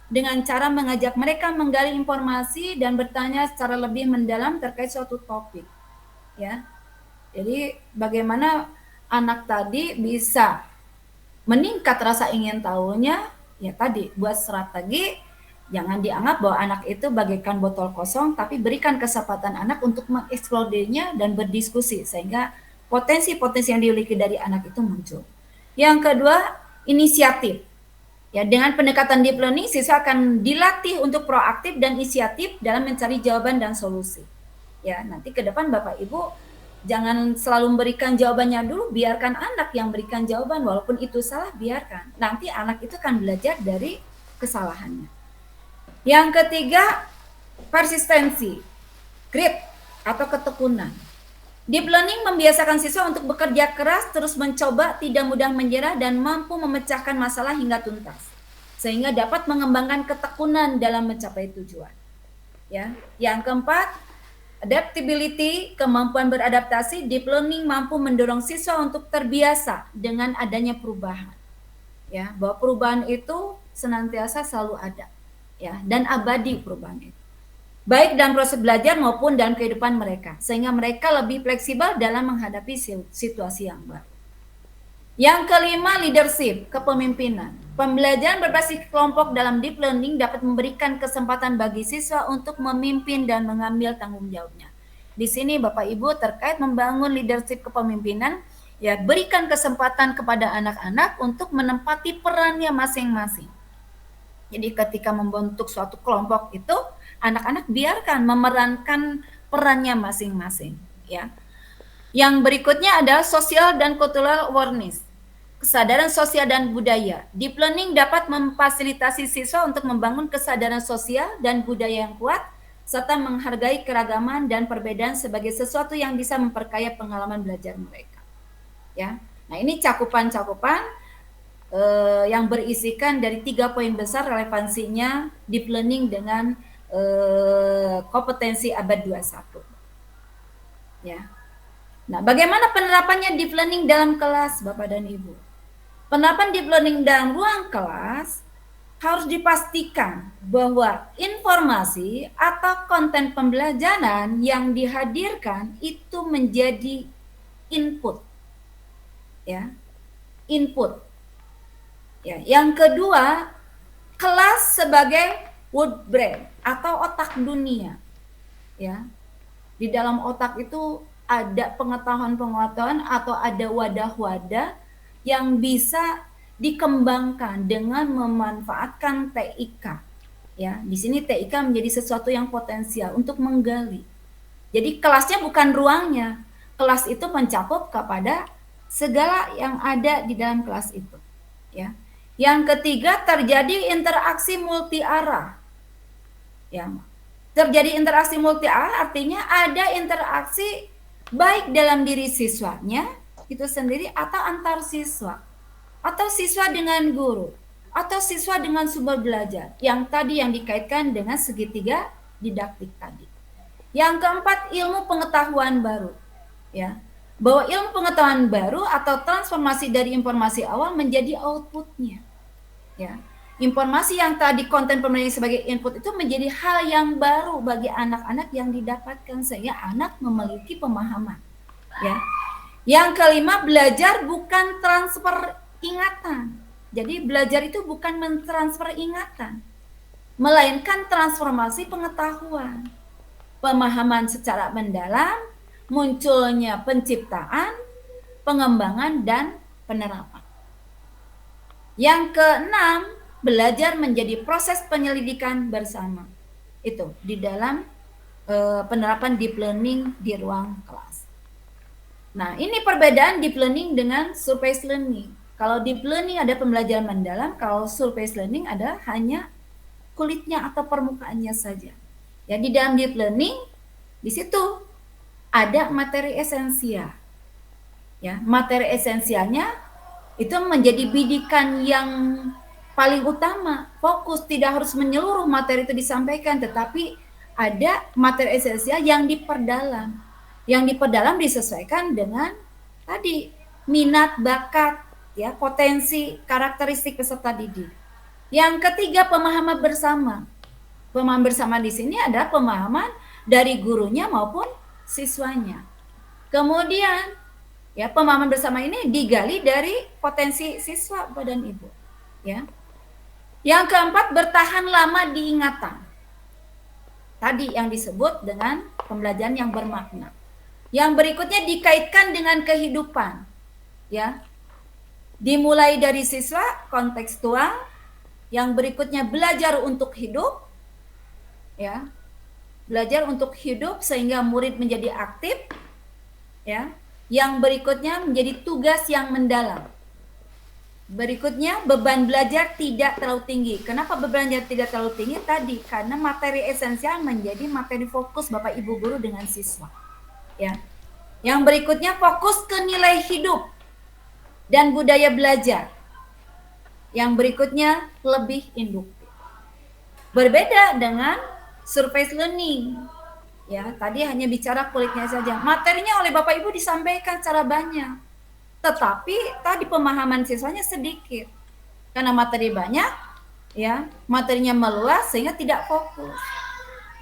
dengan cara mengajak mereka menggali informasi dan bertanya secara lebih mendalam terkait suatu topik. Ya. Jadi bagaimana anak tadi bisa meningkat rasa ingin tahunya, ya tadi buat strategi. Jangan dianggap bahwa anak itu bagaikan botol kosong, tapi berikan kesempatan anak untuk mengeksplor dirinya dan berdiskusi, sehingga potensi-potensi yang dimiliki dari anak itu muncul. Yang kedua, inisiatif. Ya, dengan pendekatan deep learning, siswa akan dilatih untuk proaktif dan inisiatif dalam mencari jawaban dan solusi. Ya, nanti ke depan Bapak Ibu jangan selalu memberikan jawabannya dulu, biarkan anak yang berikan jawaban, walaupun itu salah, biarkan. Nanti anak itu akan belajar dari kesalahannya. Yang ketiga, persistensi, grit atau ketekunan. Deep learning membiasakan siswa untuk bekerja keras, terus mencoba, tidak mudah menyerah, dan mampu memecahkan masalah hingga tuntas, sehingga dapat mengembangkan ketekunan dalam mencapai tujuan. Ya. Yang keempat, adaptability, kemampuan beradaptasi. Deep learning mampu mendorong siswa untuk terbiasa dengan adanya perubahan. Ya, bahwa perubahan itu senantiasa selalu ada. Ya, dan abadi perubahan itu, baik dalam proses belajar maupun dalam kehidupan mereka, sehingga mereka lebih fleksibel dalam menghadapi situasi yang baru. Yang kelima, leadership, kepemimpinan. Pembelajaran berbasis kelompok dalam deep learning dapat memberikan kesempatan bagi siswa untuk memimpin dan mengambil tanggung jawabnya. Di sini Bapak Ibu terkait membangun leadership kepemimpinan, ya, berikan kesempatan kepada anak-anak untuk menempati perannya masing-masing. Jadi ketika membentuk suatu kelompok itu, anak-anak biarkan memerankan perannya masing-masing. Ya. Yang berikutnya adalah social dan cultural awareness, kesadaran sosial dan budaya. Deep learning dapat memfasilitasi siswa untuk membangun kesadaran sosial dan budaya yang kuat, serta menghargai keragaman dan perbedaan sebagai sesuatu yang bisa memperkaya pengalaman belajar mereka. Ya, nah ini cakupan-cakupan yang berisikan dari 3 poin besar relevansinya deep learning dengan kompetensi abad 21. Ya. Nah, bagaimana penerapannya deep learning dalam kelas, Bapak dan Ibu? Penerapan deep learning dalam ruang kelas harus dipastikan bahwa informasi atau konten pembelajaran yang dihadirkan itu menjadi input. Ya. Input. Ya, yang kedua, kelas sebagai word brain atau otak dunia. Ya. Di dalam otak itu ada pengetahuan-pengetahuan atau ada wadah-wadah yang bisa dikembangkan dengan memanfaatkan TIK. Ya, di sini TIK menjadi sesuatu yang potensial untuk menggali. Jadi kelasnya bukan ruangnya. Kelas itu mencakup kepada segala yang ada di dalam kelas itu. Ya. Yang ketiga, terjadi interaksi multi arah. Ya. Terjadi interaksi multi arah artinya ada interaksi baik dalam diri siswanya itu sendiri atau antar siswa, atau siswa dengan guru, atau siswa dengan sumber belajar yang tadi yang dikaitkan dengan segitiga didaktik tadi. Yang keempat, ilmu pengetahuan baru. Ya, bahwa ilmu pengetahuan baru atau transformasi dari informasi awal menjadi outputnya. Ya, informasi yang tadi konten pembelajaran sebagai input itu menjadi hal yang baru bagi anak-anak yang didapatkan sehingga anak memiliki pemahaman. Ya. Yang kelima, belajar bukan transfer ingatan. Jadi belajar itu bukan mentransfer ingatan, melainkan transformasi pengetahuan, pemahaman secara mendalam, munculnya penciptaan, pengembangan, dan penerapan. Yang keenam, belajar menjadi proses penyelidikan bersama. Itu di dalam penerapan deep learning di ruang kelas. Nah, ini perbedaan deep learning dengan surface learning. Kalau deep learning ada pembelajaran mendalam, kalau surface learning ada hanya kulitnya atau permukaannya saja. Ya, di dalam deep learning di situ ada materi esensial. Ya, materi esensialnya itu menjadi bidikan yang paling utama, fokus, tidak harus menyeluruh materi itu disampaikan, tetapi ada materi esensial yang diperdalam. Yang diperdalam disesuaikan dengan tadi minat, bakat, ya, potensi, karakteristik peserta didik. Yang ketiga, pemahaman bersama. Pemahaman bersama di sini adalah pemahaman dari gurunya maupun siswanya. Kemudian, ya, pemahaman bersama ini digali dari potensi siswa Bapak dan Ibu. Ya. Yang keempat, bertahan lama di ingatan. Tadi yang disebut dengan pembelajaran yang bermakna. Yang berikutnya dikaitkan dengan kehidupan. Ya. Dimulai dari siswa kontekstual, yang berikutnya belajar untuk hidup. Ya. Belajar untuk hidup sehingga murid menjadi aktif. Ya. Yang berikutnya menjadi tugas yang mendalam. Berikutnya, beban belajar tidak terlalu tinggi. Kenapa beban belajar tidak terlalu tinggi? Tadi, karena materi esensial menjadi materi fokus Bapak Ibu guru dengan siswa. Ya. Yang berikutnya, fokus ke nilai hidup dan budaya belajar. Yang berikutnya, lebih induktif. Berbeda dengan surface learning. Ya, tadi hanya bicara kulitnya saja. Materinya oleh Bapak Ibu disampaikan secara banyak. Tetapi tadi pemahaman siswanya sedikit. Karena materi banyak, ya, materinya meluas sehingga tidak fokus.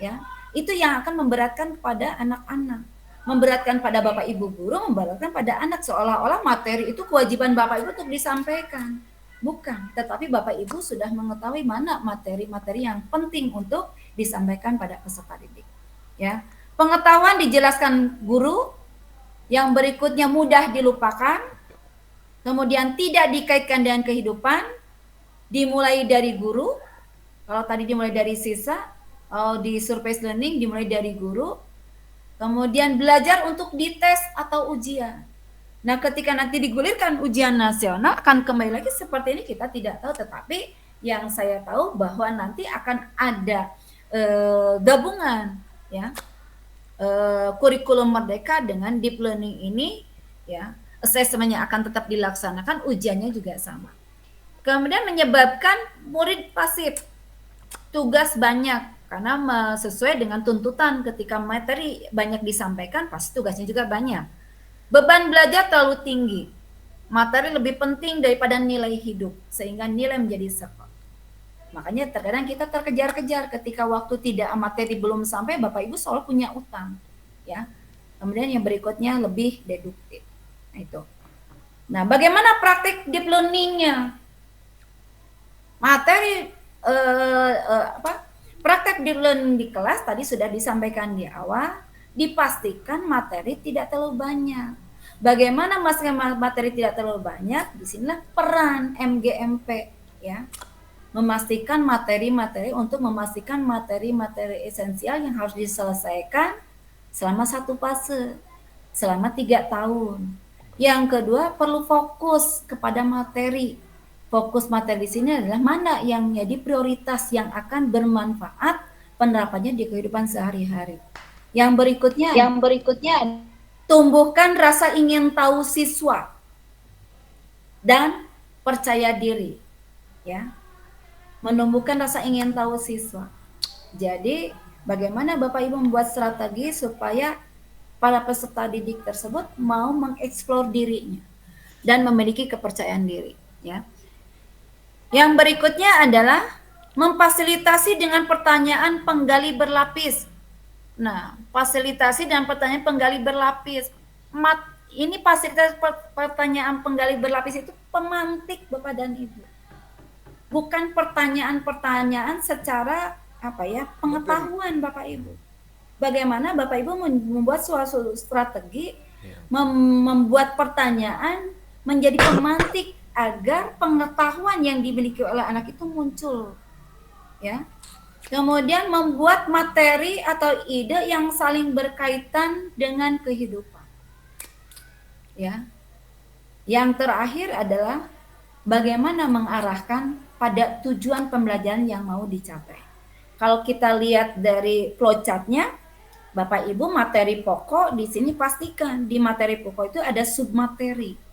Ya, itu yang akan memberatkan pada anak-anak. Memberatkan pada Bapak Ibu guru, memberatkan pada anak, seolah-olah materi itu kewajiban Bapak Ibu untuk disampaikan. Bukan, tetapi Bapak Ibu sudah mengetahui mana materi-materi yang penting untuk disampaikan pada peserta didik. Ya, pengetahuan dijelaskan guru, yang berikutnya mudah dilupakan, kemudian tidak dikaitkan dengan kehidupan, dimulai dari guru. Kalau tadi dimulai dari siswa, di surface learning dimulai dari guru. Kemudian belajar untuk dites atau ujian. Nah, ketika nanti digulirkan ujian nasional akan kembali lagi seperti ini, kita tidak tahu, tetapi yang saya tahu bahwa nanti akan ada gabungan ya kurikulum Merdeka dengan deep learning ini ya, asesmennya akan tetap dilaksanakan, ujiannya juga sama. Kemudian menyebabkan murid pasif, tugas banyak karena sesuai dengan tuntutan ketika materi banyak disampaikan pasti tugasnya juga banyak. Beban belajar terlalu tinggi, materi lebih penting daripada nilai hidup sehingga nilai menjadi sekot. Makanya terkadang kita terkejar-kejar ketika waktu tidak materi belum sampai, Bapak Ibu selalu punya utang, ya. Kemudian yang berikutnya lebih deduktif. Nah, itu. Nah, bagaimana praktik deep learning-nya? Materi praktek deep learning di kelas tadi sudah disampaikan di awal, dipastikan materi tidak terlalu banyak. Bagaimana materi tidak terlalu banyak? Disinilah peran MGMP, ya. Memastikan materi-materi untuk memastikan materi-materi esensial yang harus diselesaikan selama satu fase, selama 3 tahun. Yang kedua, perlu fokus kepada materi. Fokus materi di sini adalah mana yang menjadi prioritas yang akan bermanfaat penerapannya di kehidupan sehari-hari. Yang berikutnya tumbuhkan rasa ingin tahu siswa dan percaya diri, ya. Menumbuhkan rasa ingin tahu siswa. Jadi, bagaimana Bapak Ibu membuat strategi supaya para peserta didik tersebut mau mengeksplor dirinya dan memiliki kepercayaan diri, ya. Yang berikutnya adalah memfasilitasi dengan pertanyaan penggali berlapis. Nah, fasilitasi dan pertanyaan penggali berlapis. Ini fasilitas pertanyaan penggali berlapis itu pemantik Bapak dan Ibu. Bukan pertanyaan-pertanyaan secara pengetahuan Bapak Ibu. Bagaimana Bapak Ibu membuat suatu strategi membuat pertanyaan menjadi pemantik agar pengetahuan yang dimiliki oleh anak itu muncul, ya. Kemudian membuat materi atau ide yang saling berkaitan dengan kehidupan, ya. Yang terakhir adalah bagaimana mengarahkan pada tujuan pembelajaran yang mau dicapai. Kalau kita lihat dari flowchart-nya, Bapak Ibu, materi pokok di sini pastikan di materi pokok itu ada submateri.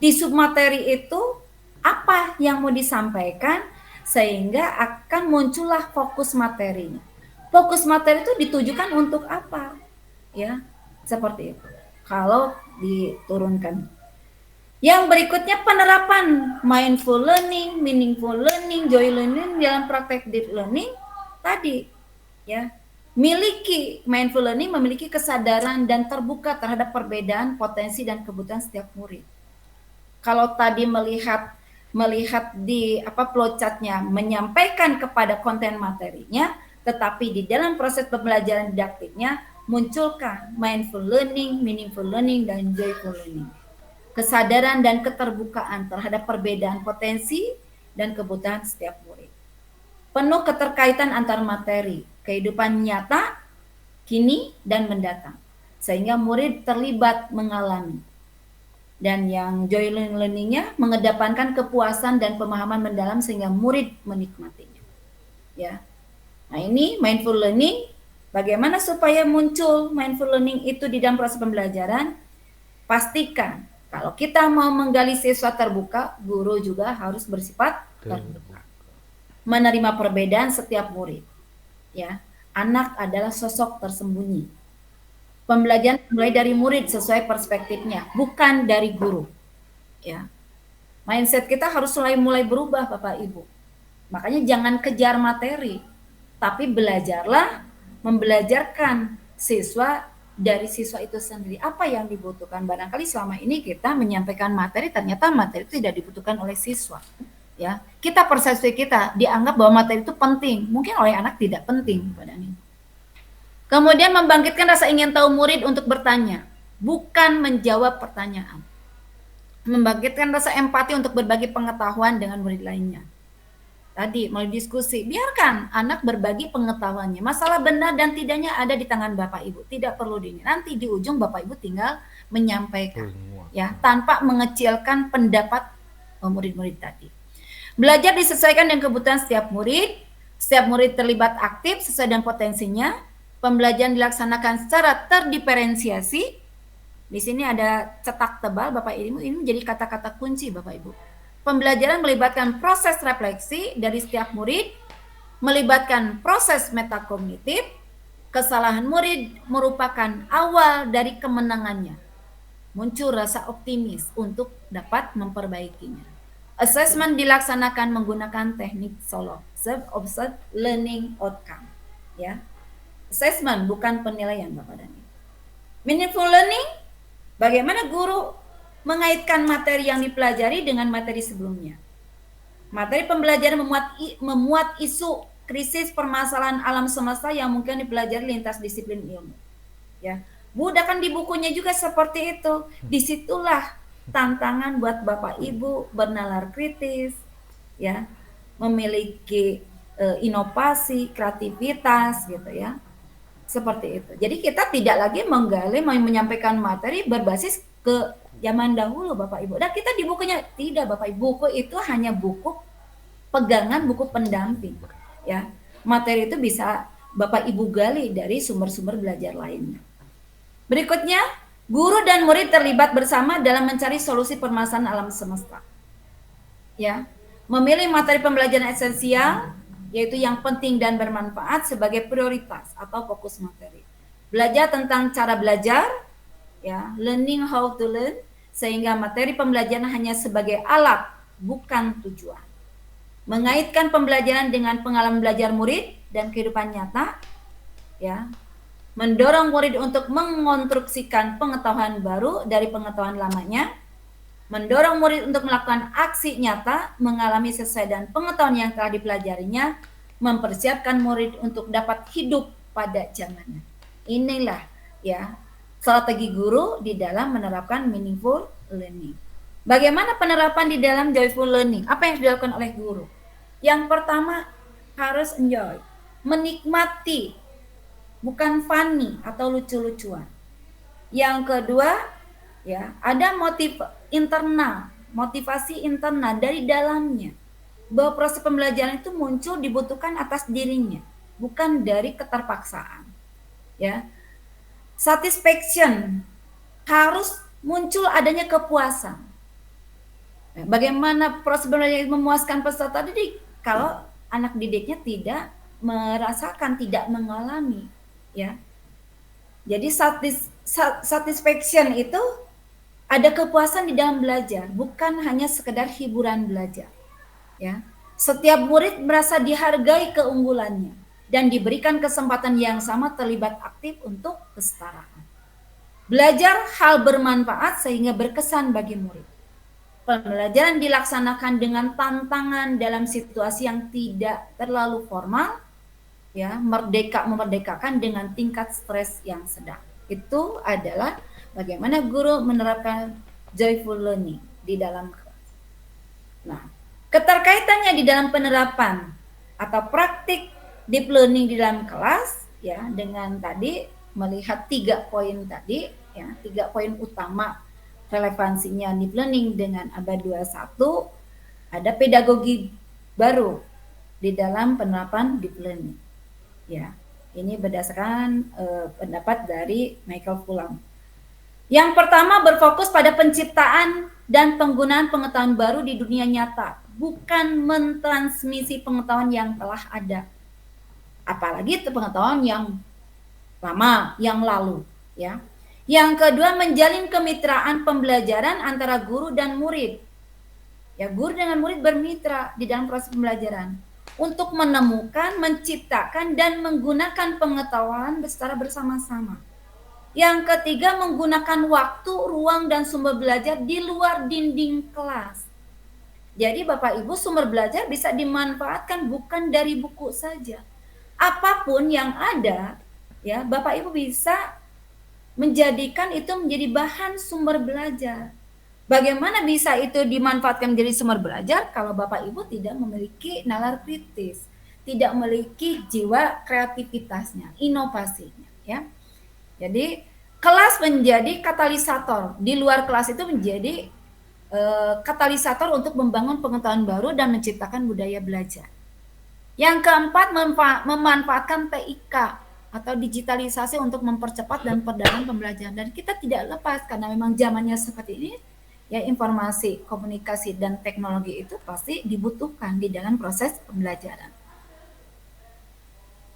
Di submateri itu apa yang mau disampaikan sehingga akan muncullah fokus materinya. Fokus materi itu ditujukan untuk apa? Ya, seperti itu. Kalau diturunkan. Yang berikutnya penerapan mindful learning, meaningful learning, joy learning dalam praktek deep learning tadi, ya. Mindful learning memiliki kesadaran dan terbuka terhadap perbedaan, potensi dan kebutuhan setiap murid. Kalau tadi melihat di flowchart-nya menyampaikan kepada konten materinya, tetapi di dalam proses pembelajaran didaktiknya munculkah mindful learning, meaningful learning dan joyful learning. Kesadaran dan keterbukaan terhadap perbedaan potensi dan kebutuhan setiap murid. Penuh keterkaitan antar materi, kehidupan nyata, kini, dan mendatang. Sehingga murid terlibat mengalami. Dan yang joy learning-nya mengedepankan kepuasan dan pemahaman mendalam sehingga murid menikmatinya. Ya. Nah, ini mindful learning. Bagaimana supaya muncul mindful learning itu di dalam proses pembelajaran? Pastikan kalau kita mau menggali siswa terbuka, guru juga harus bersifat terbuka. Menerima perbedaan setiap murid. Ya, anak adalah sosok tersembunyi. Pembelajaran mulai dari murid sesuai perspektifnya, bukan dari guru. Ya. Mindset kita harus mulai berubah, Bapak Ibu. Makanya jangan kejar materi, tapi belajarlah membelajarkan siswa dari siswa itu sendiri. Apa yang dibutuhkan? Barangkali selama ini kita menyampaikan materi, ternyata materi itu tidak dibutuhkan oleh siswa. Ya, kita persepsi kita dianggap bahwa materi itu penting, mungkin oleh anak tidak penting pada ini. Kemudian membangkitkan rasa ingin tahu murid untuk bertanya, bukan menjawab pertanyaan. Membangkitkan rasa empati untuk berbagi pengetahuan dengan murid lainnya. Tadi melalui diskusi, biarkan anak berbagi pengetahuannya. Masalah benar dan tidaknya ada di tangan Bapak Ibu, tidak perlu nanti di ujung Bapak Ibu tinggal menyampaikan, ya, tanpa mengecilkan pendapat murid-murid tadi. Belajar disesuaikan dengan kebutuhan setiap murid, Setiap murid terlibat aktif sesuai dengan potensinya. Pembelajaran dilaksanakan secara terdiferensiasi. Di sini ada cetak tebal Bapak Ibu, ini menjadi kata-kata kunci Bapak Ibu. Pembelajaran melibatkan proses refleksi dari setiap murid, melibatkan proses metakognitif. Kesalahan murid merupakan awal dari kemenangannya. Muncul rasa optimis untuk dapat memperbaikinya. Assessment dilaksanakan menggunakan teknik SOLO, Observe Learning Outcome. Ya, assessment bukan penilaian Bapak dan Ibu. Meaningful learning, bagaimana guru mengaitkan materi yang dipelajari dengan materi sebelumnya. Materi pembelajaran memuat isu krisis permasalahan alam semesta yang mungkin dipelajari lintas disiplin ilmu. Ya, budakan di bukunya juga seperti itu. Disitulah tantangan buat Bapak Ibu bernalar kritis, ya, memiliki inovasi, kreativitas, gitu ya. Seperti itu. Jadi kita tidak lagi menggali, menyampaikan materi berbasis ke zaman dahulu Bapak Ibu. Dan kita di bukunya tidak Bapak Ibu. Buku itu hanya buku pegangan, buku pendamping. Ya, materi itu bisa Bapak Ibu gali dari sumber-sumber belajar lainnya. Berikutnya, guru dan murid terlibat bersama dalam mencari solusi permasalahan alam semesta. Ya, memilih materi pembelajaran esensial, yaitu yang penting dan bermanfaat sebagai prioritas atau fokus materi. Belajar tentang cara belajar, ya, learning how to learn, sehingga materi pembelajaran hanya sebagai alat, bukan tujuan. Mengaitkan pembelajaran dengan pengalaman belajar murid dan kehidupan nyata, ya, mendorong murid untuk mengonstruksikan pengetahuan baru dari pengetahuan lamanya, mendorong murid untuk melakukan aksi nyata, mengalami sesuai dengan pengetahuan yang telah dipelajarinya, mempersiapkan murid untuk dapat hidup pada zamannya. Inilah, ya, strategi guru di dalam menerapkan meaningful learning. Bagaimana penerapan di dalam joyful learning? Apa yang dilakukan oleh guru? Yang pertama, harus enjoy, menikmati, bukan funny atau lucu-lucuan. Yang kedua, ya, ada motivasi internal dari dalamnya, bahwa proses pembelajaran itu muncul dibutuhkan atas dirinya, bukan dari keterpaksaan. Ya, satisfaction, harus muncul adanya kepuasan. Nah, bagaimana proses belajar memuaskan peserta didik kalau anak didiknya tidak merasakan, tidak mengalami, ya. Jadi satisfaction itu ada kepuasan di dalam belajar, bukan hanya sekedar hiburan belajar. Ya, setiap murid merasa dihargai keunggulannya dan diberikan kesempatan yang sama terlibat aktif untuk kesetaraan. Belajar hal bermanfaat sehingga berkesan bagi murid. Pembelajaran dilaksanakan dengan tantangan dalam situasi yang tidak terlalu formal, ya, memerdekakan dengan tingkat stres yang sedang. Itu adalah bagaimana guru menerapkan joyful learning di dalam kelas. Nah, keterkaitannya di dalam penerapan atau praktik deep learning di dalam kelas, ya, dengan tadi melihat 3 poin tadi, ya, 3 poin utama relevansinya deep learning dengan abad 21, ada pedagogi baru di dalam penerapan deep learning. Ya, ini berdasarkan pendapat dari Michael Fulham. Yang pertama, berfokus pada penciptaan dan penggunaan pengetahuan baru di dunia nyata, bukan mentransmisi pengetahuan yang telah ada. Apalagi itu pengetahuan yang lama, yang lalu, ya. Yang kedua, menjalin kemitraan pembelajaran antara guru dan murid. Ya, guru dengan murid bermitra di dalam proses pembelajaran untuk menemukan, menciptakan, dan menggunakan pengetahuan secara bersama-sama. Yang ketiga, menggunakan waktu, ruang, dan sumber belajar di luar dinding kelas. Jadi Bapak Ibu, sumber belajar bisa dimanfaatkan bukan dari buku saja. Apapun yang ada, ya, Bapak Ibu bisa menjadikan itu menjadi bahan sumber belajar. Bagaimana bisa itu dimanfaatkan menjadi sumber belajar kalau Bapak Ibu tidak memiliki nalar kritis, tidak memiliki jiwa kreativitasnya, inovasinya, ya. Jadi kelas menjadi katalisator, di luar kelas itu menjadi katalisator untuk membangun pengetahuan baru dan menciptakan budaya belajar. Yang keempat, memanfaatkan TIK atau digitalisasi untuk mempercepat dan perdalam pembelajaran. Dan kita tidak lepas karena memang zamannya seperti ini, ya informasi, komunikasi, dan teknologi itu pasti dibutuhkan di dalam proses pembelajaran.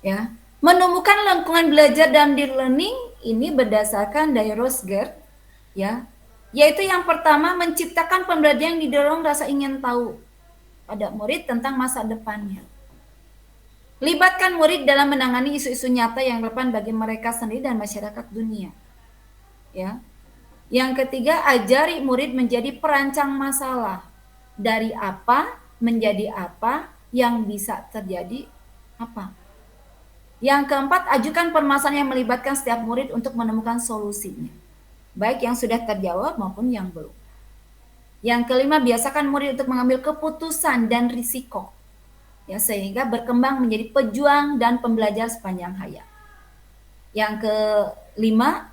Ya, menemukan lingkungan belajar dan learning ini berdasarkan dari Rosger, ya, yaitu yang pertama menciptakan pembelajaran yang didorong rasa ingin tahu pada murid tentang masa depannya. Libatkan murid dalam menangani isu-isu nyata yang relevan bagi mereka sendiri dan masyarakat dunia. Ya. Yang ketiga, ajari murid menjadi perancang masalah. Dari apa menjadi apa yang bisa terjadi apa. Yang keempat, ajukan permasalahan yang melibatkan setiap murid untuk menemukan solusinya. Baik yang sudah terjawab maupun yang belum. Yang kelima, biasakan murid untuk mengambil keputusan dan risiko. Ya, sehingga berkembang menjadi pejuang dan pembelajar sepanjang hayat. Yang kelima,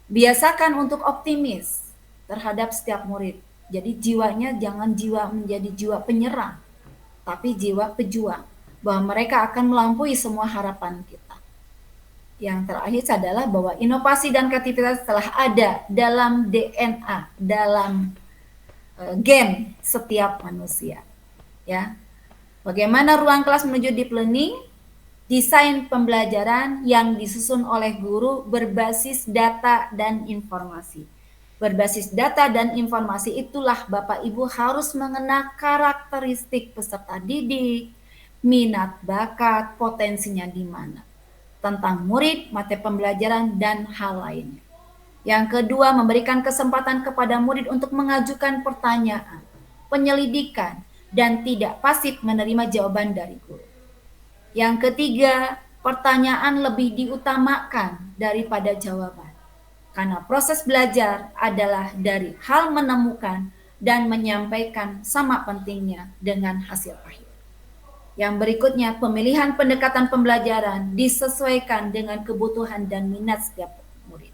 biasakan untuk optimis terhadap setiap murid. Jadi jiwanya jangan jiwa menjadi jiwa penyerang, tapi jiwa pejuang, bahwa mereka akan melampaui semua harapan kita. Yang terakhir adalah bahwa inovasi dan kreativitas telah ada dalam DNA, dalam gen setiap manusia. Ya. Bagaimana ruang kelas menuju deep learning? Desain pembelajaran yang disusun oleh guru berbasis data dan informasi. Berbasis data dan informasi itulah Bapak Ibu harus mengenal karakteristik peserta didik, minat bakat, potensinya di mana. Tentang murid, materi pembelajaran, dan hal lainnya. Yang kedua, memberikan kesempatan kepada murid untuk mengajukan pertanyaan, penyelidikan, dan tidak pasif menerima jawaban dari guru. Yang ketiga, pertanyaan lebih diutamakan daripada jawaban. Karena proses belajar adalah dari hal menemukan dan menyampaikan sama pentingnya dengan hasil akhir. Yang berikutnya, pemilihan pendekatan pembelajaran disesuaikan dengan kebutuhan dan minat setiap murid.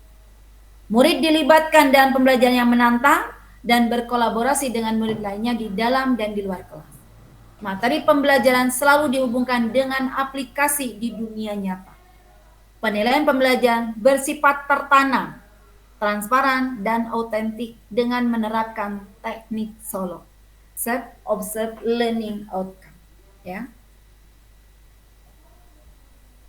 Murid dilibatkan dalam pembelajaran yang menantang dan berkolaborasi dengan murid lainnya di dalam dan di luar kelas. Materi pembelajaran selalu dihubungkan dengan aplikasi di dunia nyata. Penilaian pembelajaran bersifat tertanam, transparan, dan autentik dengan menerapkan teknik solo. Self-observed learning outcome. Ya.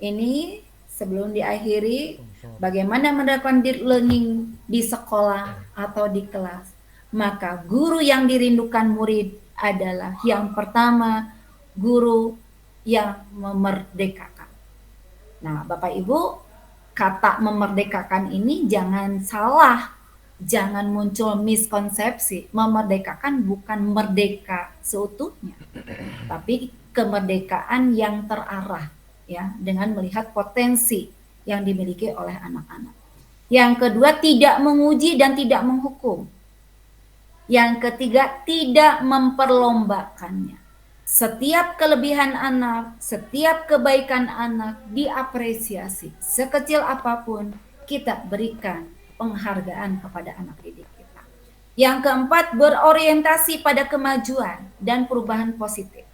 Ini sebelum diakhiri, bagaimana menerapkan deep learning di sekolah atau di kelas. Maka guru yang dirindukan murid adalah yang pertama, guru yang memerdekakan. Nah, Bapak Ibu, kata memerdekakan ini jangan salah, jangan muncul miskonsepsi. Memerdekakan bukan merdeka seutuhnya, tapi kemerdekaan yang terarah, ya, dengan melihat potensi yang dimiliki oleh anak-anak. Yang kedua, tidak menguji dan tidak menghukum. Yang ketiga, tidak memperlombakannya. Setiap kelebihan anak, setiap kebaikan anak diapresiasi. Sekecil apapun kita berikan penghargaan kepada anak didik kita. Yang keempat, berorientasi pada kemajuan dan perubahan positif.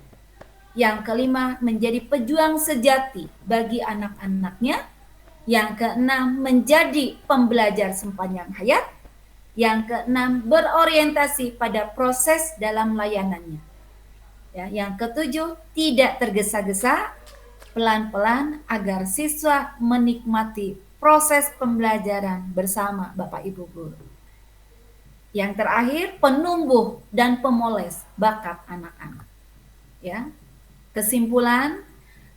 Yang kelima, menjadi pejuang sejati bagi anak-anaknya. Yang keenam, menjadi pembelajar sepanjang hayat. Yang keenam, berorientasi pada proses dalam layanannya. Ya, yang ketujuh, tidak tergesa-gesa, pelan-pelan agar siswa menikmati proses pembelajaran bersama Bapak Ibu guru. Yang terakhir, penumbuh dan pemoles bakat anak-anak. Ya. Kesimpulan,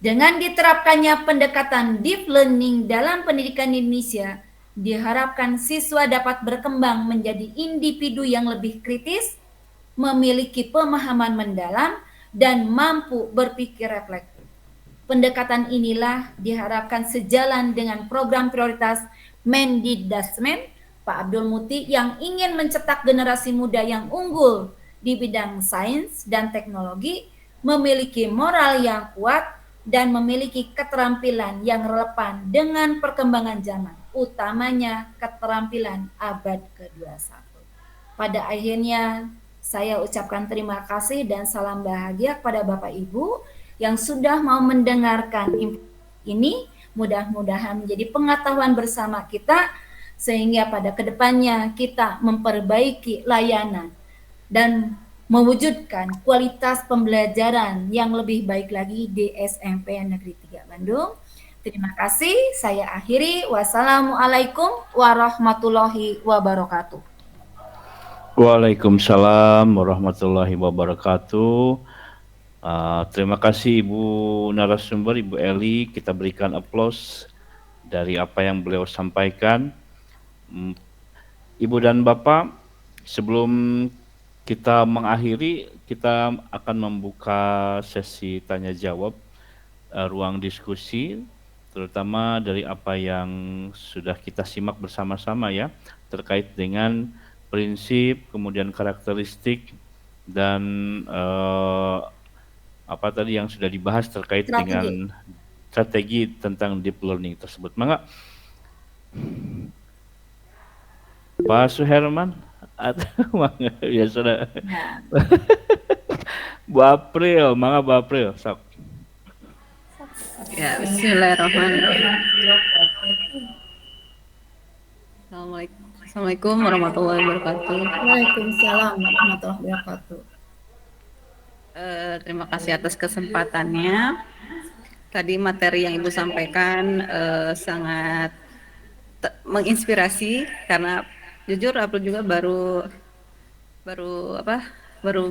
dengan diterapkannya pendekatan deep learning dalam pendidikan Indonesia, diharapkan siswa dapat berkembang menjadi individu yang lebih kritis, memiliki pemahaman mendalam, dan mampu berpikir reflektif. Pendekatan inilah diharapkan sejalan dengan program prioritas Mendikbud Pak Abdul Muti yang ingin mencetak generasi muda yang unggul di bidang sains dan teknologi, memiliki moral yang kuat, dan memiliki keterampilan yang relevan dengan perkembangan zaman, utamanya keterampilan abad ke-21. Pada akhirnya, saya ucapkan terima kasih dan salam bahagia kepada Bapak Ibu yang sudah mau mendengarkan ini, mudah-mudahan menjadi pengetahuan bersama kita sehingga pada kedepannya kita memperbaiki layanan dan mewujudkan kualitas pembelajaran yang lebih baik lagi di SMP Negeri 3 Bandung. Terima kasih, saya akhiri. Wassalamualaikum warahmatullahi wabarakatuh. Waalaikumsalam warahmatullahi wabarakatuh. Terima kasih Ibu narasumber, Ibu Eli. Kita berikan aplaus dari apa yang beliau sampaikan. Ibu dan Bapak, sebelum kita mengakhiri, kita akan membuka sesi tanya jawab, ruang diskusi, terutama dari apa yang sudah kita simak bersama-sama ya, terkait dengan prinsip, kemudian karakteristik, dan apa tadi yang sudah dibahas terkait dengan strategi tentang deep learning tersebut. Mangga Pak Suherman atau mangga ya sudah. Bu April, mangga Bu April, sok. Ya, bismillahirrahmanirrahim. Assalamualaikum warahmatullahi wabarakatuh. Waalaikumsalam warahmatullahi wabarakatuh. Terima kasih atas kesempatannya. Tadi materi yang Ibu sampaikan sangat menginspirasi karena jujur aku juga baru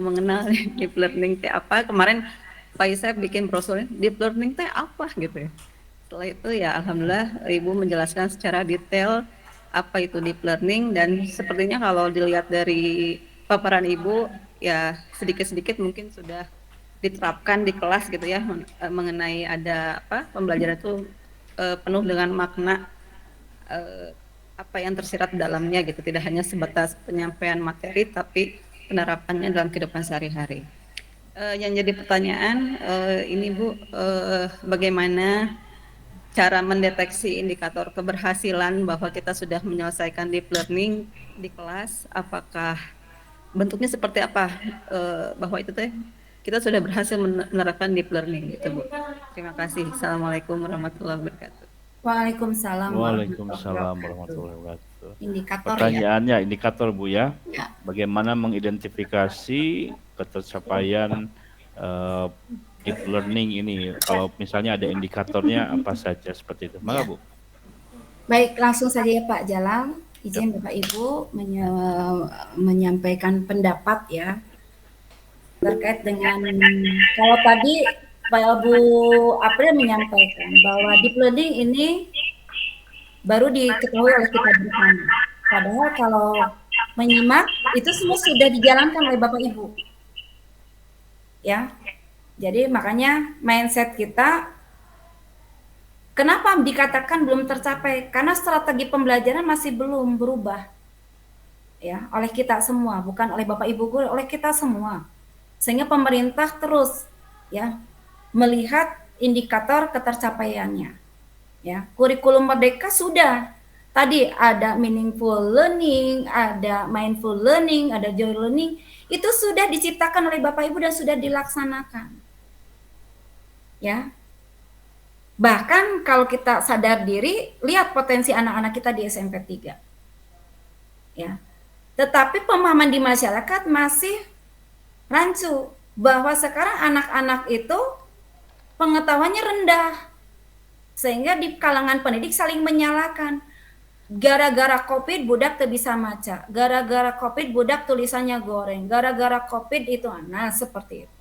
mengenal deep learning teh apa. Kemarin Pak Isep bikin brosur deep learning teh apa gitu ya. Setelah itu ya alhamdulillah Ibu menjelaskan secara detail apa itu deep learning, dan sepertinya kalau dilihat dari paparan Ibu ya sedikit-sedikit mungkin sudah diterapkan di kelas gitu ya, mengenai ada pembelajaran itu penuh dengan makna apa yang tersirat dalamnya gitu, tidak hanya sebatas penyampaian materi tapi penerapannya dalam kehidupan sehari-hari. Yang jadi pertanyaan ini Bu, bagaimana cara mendeteksi indikator keberhasilan bahwa kita sudah menyelesaikan deep learning di kelas? Apakah bentuknya seperti apa, bahwa itu teh kita sudah berhasil menerapkan deep learning gitu Bu. Terima kasih. Assalamualaikum warahmatullahi wabarakatuh. Waalaikumsalam warahmatullahi wabarakatuh. Indikator pertanyaannya ya. Indikator Bu ya. Bagaimana mengidentifikasi ketercapaian deep learning ini? Kalau misalnya ada indikatornya apa saja seperti itu. Maka Bu. Baik, langsung saja ya Pak Jalal. Izin Bapak Ibu menyampaikan pendapat ya terkait dengan, kalau tadi Pak Bu April menyampaikan bahwa deep learning ini baru diketahui oleh kita bersama. Padahal kalau menyimak itu semua sudah dijalankan oleh Bapak Ibu. Ya. Jadi makanya mindset kita kenapa dikatakan belum tercapai? Karena strategi pembelajaran masih belum berubah. Ya, oleh kita semua, bukan oleh Bapak Ibu guru, oleh kita semua. Sehingga pemerintah terus ya melihat indikator ketercapaiannya. Ya, kurikulum Merdeka sudah. Tadi ada meaningful learning, ada mindful learning, ada joy learning. Itu sudah diciptakan oleh Bapak Ibu dan sudah dilaksanakan. Ya. Bahkan kalau kita sadar diri, lihat potensi anak-anak kita di SMP 3. Ya. Tetapi pemahaman di masyarakat masih rancu bahwa sekarang anak-anak itu pengetahuannya rendah. Sehingga di kalangan pendidik saling menyalahkan. Gara-gara COVID budak tidak bisa maca. Gara-gara COVID budak tulisannya goreng. Gara-gara COVID itu, nah seperti itu.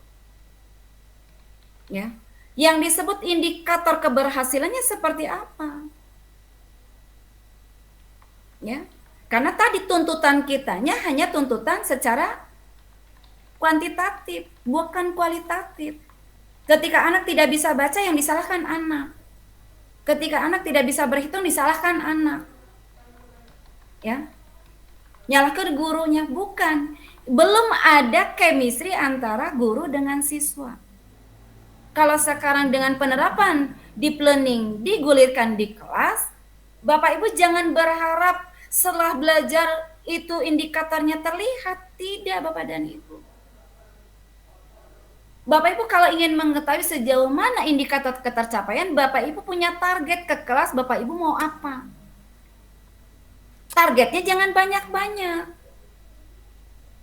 Ya. Yang disebut indikator keberhasilannya seperti apa? Ya. Karena tadi tuntutan kitanya hanya tuntutan secara kuantitatif, bukan kualitatif. Ketika anak tidak bisa baca, yang disalahkan anak. Ketika anak tidak bisa berhitung, disalahkan anak. Ya. Nyalahkan gurunya, bukan. Belum ada chemistry antara guru dengan siswa. Kalau sekarang dengan penerapan deep learning digulirkan di kelas, Bapak Ibu jangan berharap setelah belajar itu indikatornya terlihat. Tidak Bapak dan Ibu. Bapak Ibu kalau ingin mengetahui sejauh mana indikator ketercapaian, Bapak Ibu punya target ke kelas, Bapak Ibu mau apa? Targetnya jangan banyak-banyak.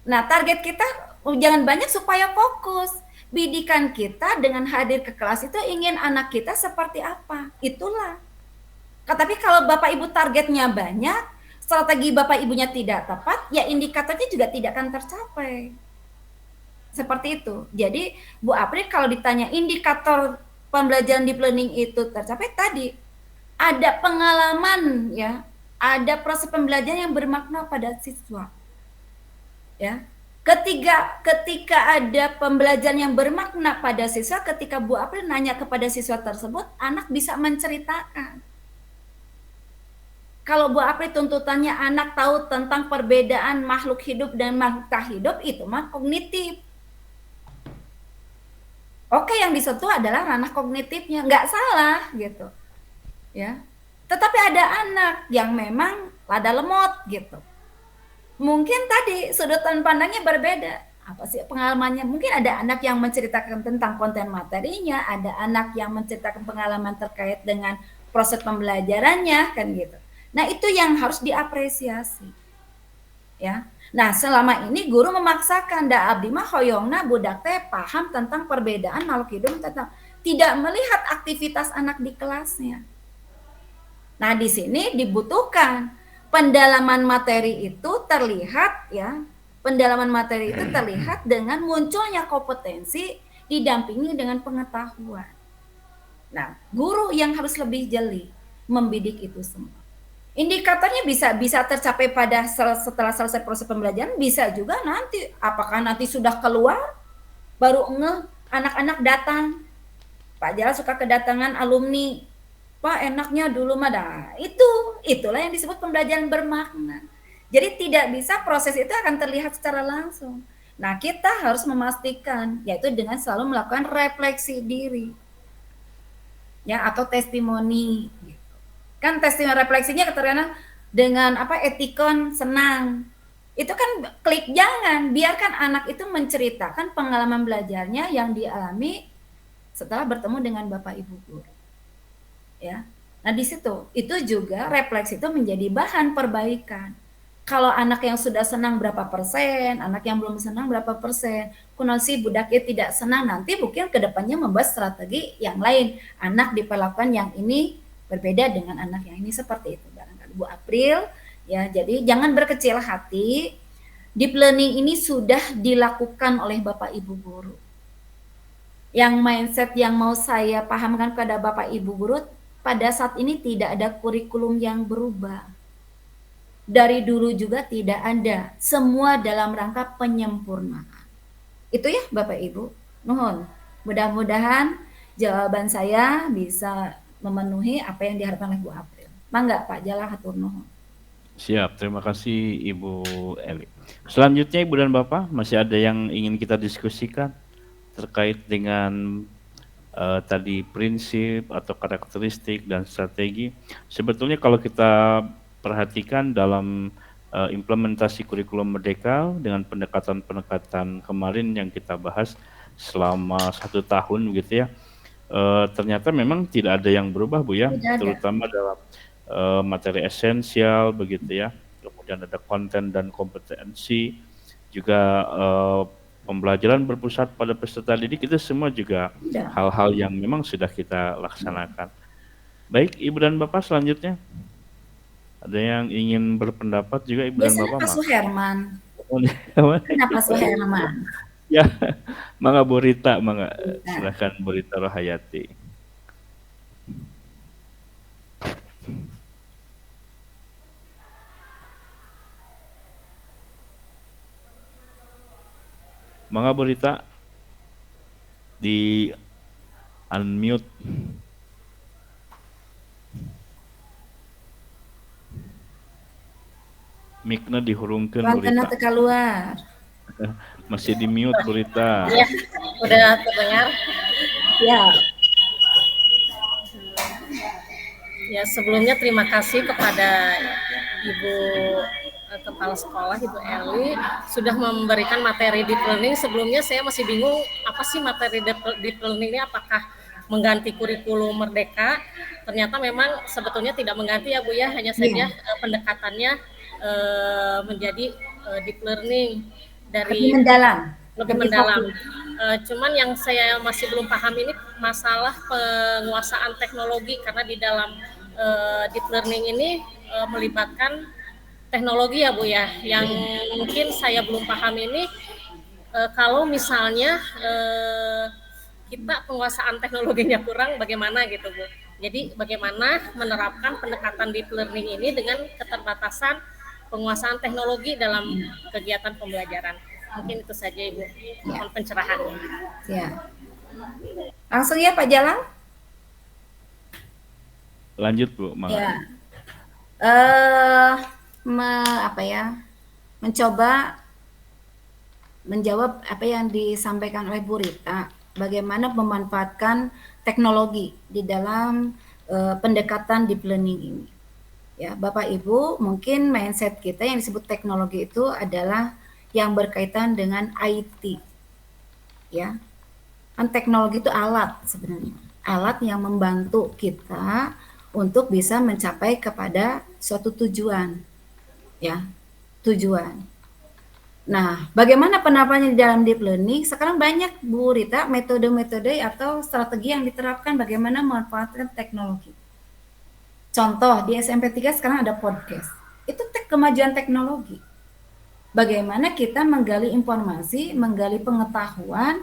Nah, target kita jangan banyak supaya fokus. Bidikan kita dengan hadir ke kelas itu ingin anak kita seperti apa? Itulah. Tapi kalau Bapak Ibu targetnya banyak, strategi Bapak Ibunya tidak tepat, ya indikatornya juga tidak akan tercapai. Seperti itu. Jadi Bu April kalau ditanya indikator pembelajaran deep learning itu tercapai tadi, ada pengalaman ya, ada proses pembelajaran yang bermakna pada siswa. Ya. Ketika ada pembelajaran yang bermakna pada siswa, ketika Bu April nanya kepada siswa tersebut, anak bisa menceritakan. Kalau Bu April tuntutannya anak tahu tentang perbedaan makhluk hidup dan makhluk tak hidup, itu mah kognitif. Oke, yang disentuh adalah ranah kognitifnya, nggak salah gitu, ya. Tetapi ada anak yang memang pada lemot gitu. Mungkin tadi sudut pandangnya berbeda. Apa sih pengalamannya? Mungkin ada anak yang menceritakan tentang konten materinya, ada anak yang menceritakan pengalaman terkait dengan proses pembelajarannya, kan gitu. Nah, itu yang harus diapresiasi. Ya. Nah, selama ini guru memaksakan da abdi mah hoyongna budak teh paham tentang perbedaan makhluk hidup, tentang tidak melihat aktivitas anak di kelasnya. Nah, di sini dibutuhkan pendalaman materi itu terlihat ya. Pendalaman materi itu terlihat dengan munculnya kompetensi didampingi dengan pengetahuan. Nah, guru yang harus lebih jeli membidik itu semua. Indikatornya bisa tercapai pada setelah selesai proses pembelajaran, bisa juga nanti. Apakah nanti sudah keluar baru anak-anak datang. Pak Jala suka kedatangan alumni. Pak, enaknya dulu mah itulah yang disebut pembelajaran bermakna. Jadi tidak bisa proses itu akan terlihat secara langsung. Nah, kita harus memastikan yaitu dengan selalu melakukan refleksi diri. Ya, atau testimoni. Kan testimoni refleksinya keterangan dengan etikon senang. Itu kan klik jangan, biarkan anak itu menceritakan pengalaman belajarnya yang dialami setelah bertemu dengan Bapak Ibu guru. Ya. Nah, di situ itu juga refleksi itu menjadi bahan perbaikan. Kalau anak yang sudah senang berapa persen, anak yang belum senang berapa persen, kuno si budaknya tidak senang, nanti mungkin kedepannya membuat strategi yang lain. Anak diperlakukan yang ini berbeda dengan anak yang ini, seperti itu barangkali Bu April ya. Jadi jangan berkecil hati, deep learning ini sudah dilakukan oleh Bapak Ibu guru. Yang mindset yang mau saya pahamkan kepada Bapak Ibu guru, pada saat ini tidak ada kurikulum yang berubah. Dari dulu juga tidak ada, semua dalam rangka penyempurnaan. Itu ya Bapak Ibu, nuhun. Mudah-mudahan jawaban saya bisa memenuhi apa yang diharapkan oleh Bu April. Mangga Pak Jala, hatur nuhun. Siap, terima kasih Ibu Eli. Selanjutnya Ibu dan Bapak, masih ada yang ingin kita diskusikan terkait dengan tadi prinsip atau karakteristik dan strategi. Sebetulnya kalau kita perhatikan dalam implementasi kurikulum Merdeka dengan pendekatan-pendekatan kemarin yang kita bahas selama 1 tahun gitu ya, ternyata memang tidak ada yang berubah Bu ya, terutama dalam materi esensial begitu ya, kemudian ada konten dan kompetensi, juga pembelajaran berpusat pada peserta didik, itu semua juga hal-hal yang memang sudah kita laksanakan. Baik Ibu dan Bapak, selanjutnya ada yang ingin berpendapat juga Ibu dan Bapak? Pak Suherman. Kenapa Suherman? Ya, mangga Bu Rita, mangga silakan Bu Rita Rohayati. Mangga Bu Rita, di unmute. Mic-na dihurungkeun Bu Rita. Keluar. Masih di mute Bu Rita. Iya, udah terdengar. Ya. Ya, sebelumnya terima kasih kepada Ibu Kepala Sekolah Ibu Eli sudah memberikan materi deep learning. Sebelumnya saya masih bingung apa sih materi deep learning ini, apakah mengganti kurikulum Merdeka? Ternyata memang sebetulnya tidak mengganti ya Bu ya, hanya saja pendekatannya menjadi deep learning dari lebih mendalam. Cuman yang saya masih belum paham ini masalah penguasaan teknologi, karena di dalam deep learning ini melibatkan teknologi ya Bu ya. Yang mungkin saya belum paham ini kalau misalnya kita penguasaan teknologinya kurang, bagaimana gitu Bu. Jadi bagaimana menerapkan pendekatan deep learning ini dengan keterbatasan penguasaan teknologi dalam kegiatan pembelajaran. Mungkin itu saja Ibu, mohon pencerahannya. Ya. Langsung ya Pak Jalang. Lanjut Bu, Ya. Mencoba menjawab apa yang disampaikan oleh Bu Rita, bagaimana memanfaatkan teknologi di dalam pendekatan deep learning ini. Ya, Bapak Ibu, mungkin mindset kita yang disebut teknologi itu adalah yang berkaitan dengan IT. Ya. Kan teknologi itu alat sebenarnya. Alat yang membantu kita untuk bisa mencapai kepada suatu tujuan. Ya, tujuan. Nah, bagaimana penerapannya di dalam deep learning? Sekarang banyak Bu Rita metode-metode atau strategi yang diterapkan bagaimana memanfaatkan teknologi. Contoh di SMP 3 sekarang ada podcast. Itu kemajuan teknologi. Bagaimana kita menggali informasi, menggali pengetahuan,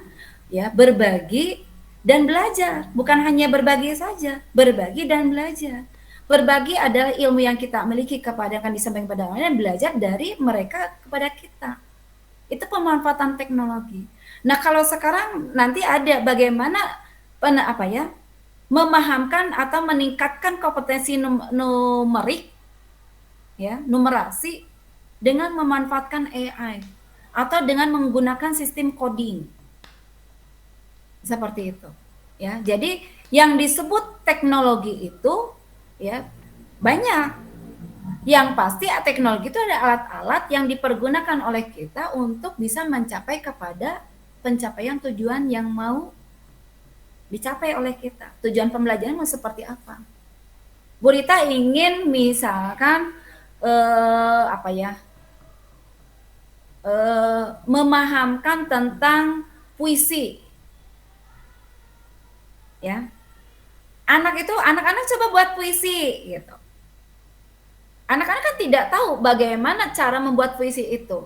ya, berbagi dan belajar. Bukan hanya berbagi saja, berbagi dan belajar. Berbagi adalah ilmu yang kita miliki kepada akan disampaikan kepada orang lain, dan belajar dari mereka kepada kita. Itu pemanfaatan teknologi. Nah, kalau sekarang nanti ada bagaimana memahamkan atau meningkatkan kompetensi numerik, ya, numerasi dengan memanfaatkan AI atau dengan menggunakan sistem coding. Seperti itu. Ya, jadi yang disebut teknologi itu ya banyak. Yang pasti teknologi itu ada alat-alat yang dipergunakan oleh kita untuk bisa mencapai kepada pencapaian tujuan yang mau dicapai oleh kita. Tujuan pembelajaran mau seperti apa? Bu Rita ingin misalkan memahamkan tentang puisi. Ya. Anak-anak coba buat puisi gitu. Anak-anak kan tidak tahu bagaimana cara membuat puisi itu.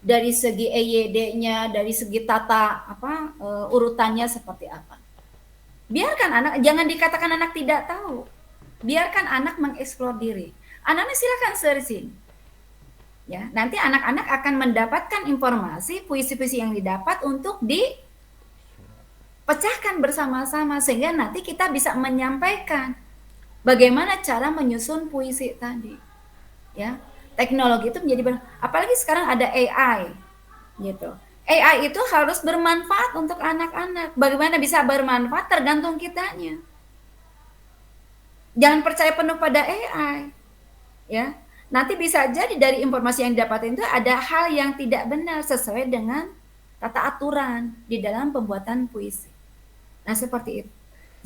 Dari segi EYD-nya, dari segi tata urutannya seperti apa. Biarkan anak, jangan dikatakan anak tidak tahu. Biarkan anak mengeksplor diri. Anak-anak silakan searching. Ya, nanti anak-anak akan mendapatkan informasi puisi-puisi yang didapat untuk dipecahkan bersama-sama sehingga nanti kita bisa menyampaikan bagaimana cara menyusun puisi tadi. Ya, teknologi itu menjadi apalagi sekarang ada AI gitu. AI itu harus bermanfaat untuk anak-anak. Bagaimana bisa bermanfaat tergantung kitanya. Jangan percaya penuh pada AI. Ya. Nanti bisa jadi dari informasi yang didapatkan itu ada hal yang tidak benar sesuai dengan tata aturan di dalam pembuatan puisi. Nah, seperti itu.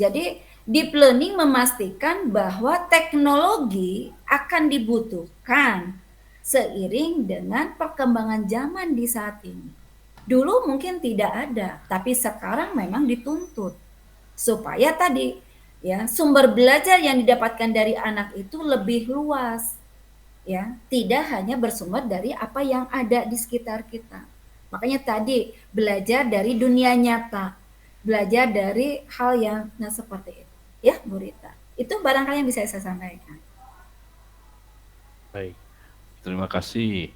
Jadi, deep learning memastikan bahwa teknologi akan dibutuhkan seiring dengan perkembangan zaman di saat ini. Dulu mungkin tidak ada, tapi sekarang memang dituntut supaya tadi ya sumber belajar yang didapatkan dari anak itu lebih luas. Ya, tidak hanya bersumber dari apa yang ada di sekitar kita. Makanya tadi belajar dari dunia nyata, belajar dari hal yang seperti itu. Ya, Bu Rita. Itu barangkali yang bisa saya sampaikan. Baik, terima kasih.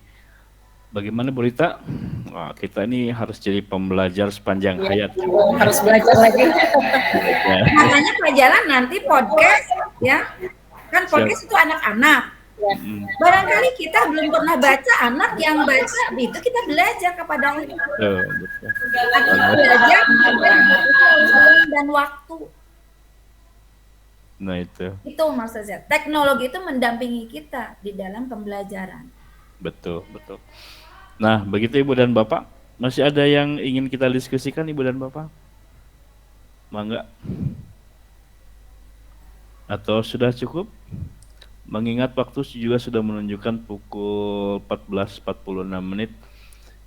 Bagaimana Bu Rita? Wah, kita ini harus jadi pembelajar sepanjang hayat. Harus belajar lagi. Makanya pelajaran nanti podcast, ya. Kan podcast itu anak-anak. Barangkali kita belum pernah baca, anak yang baca itu kita belajar kepada anak. Betul. Belajar dan waktu. Nah itu. Itu maksud saya. Teknologi itu mendampingi kita di dalam pembelajaran. betul, betul. Nah, begitu Ibu dan Bapak. Masih ada yang ingin kita diskusikan Ibu dan Bapak? Mangga. Atau sudah cukup? Mengingat waktu juga sudah menunjukkan pukul 14.46.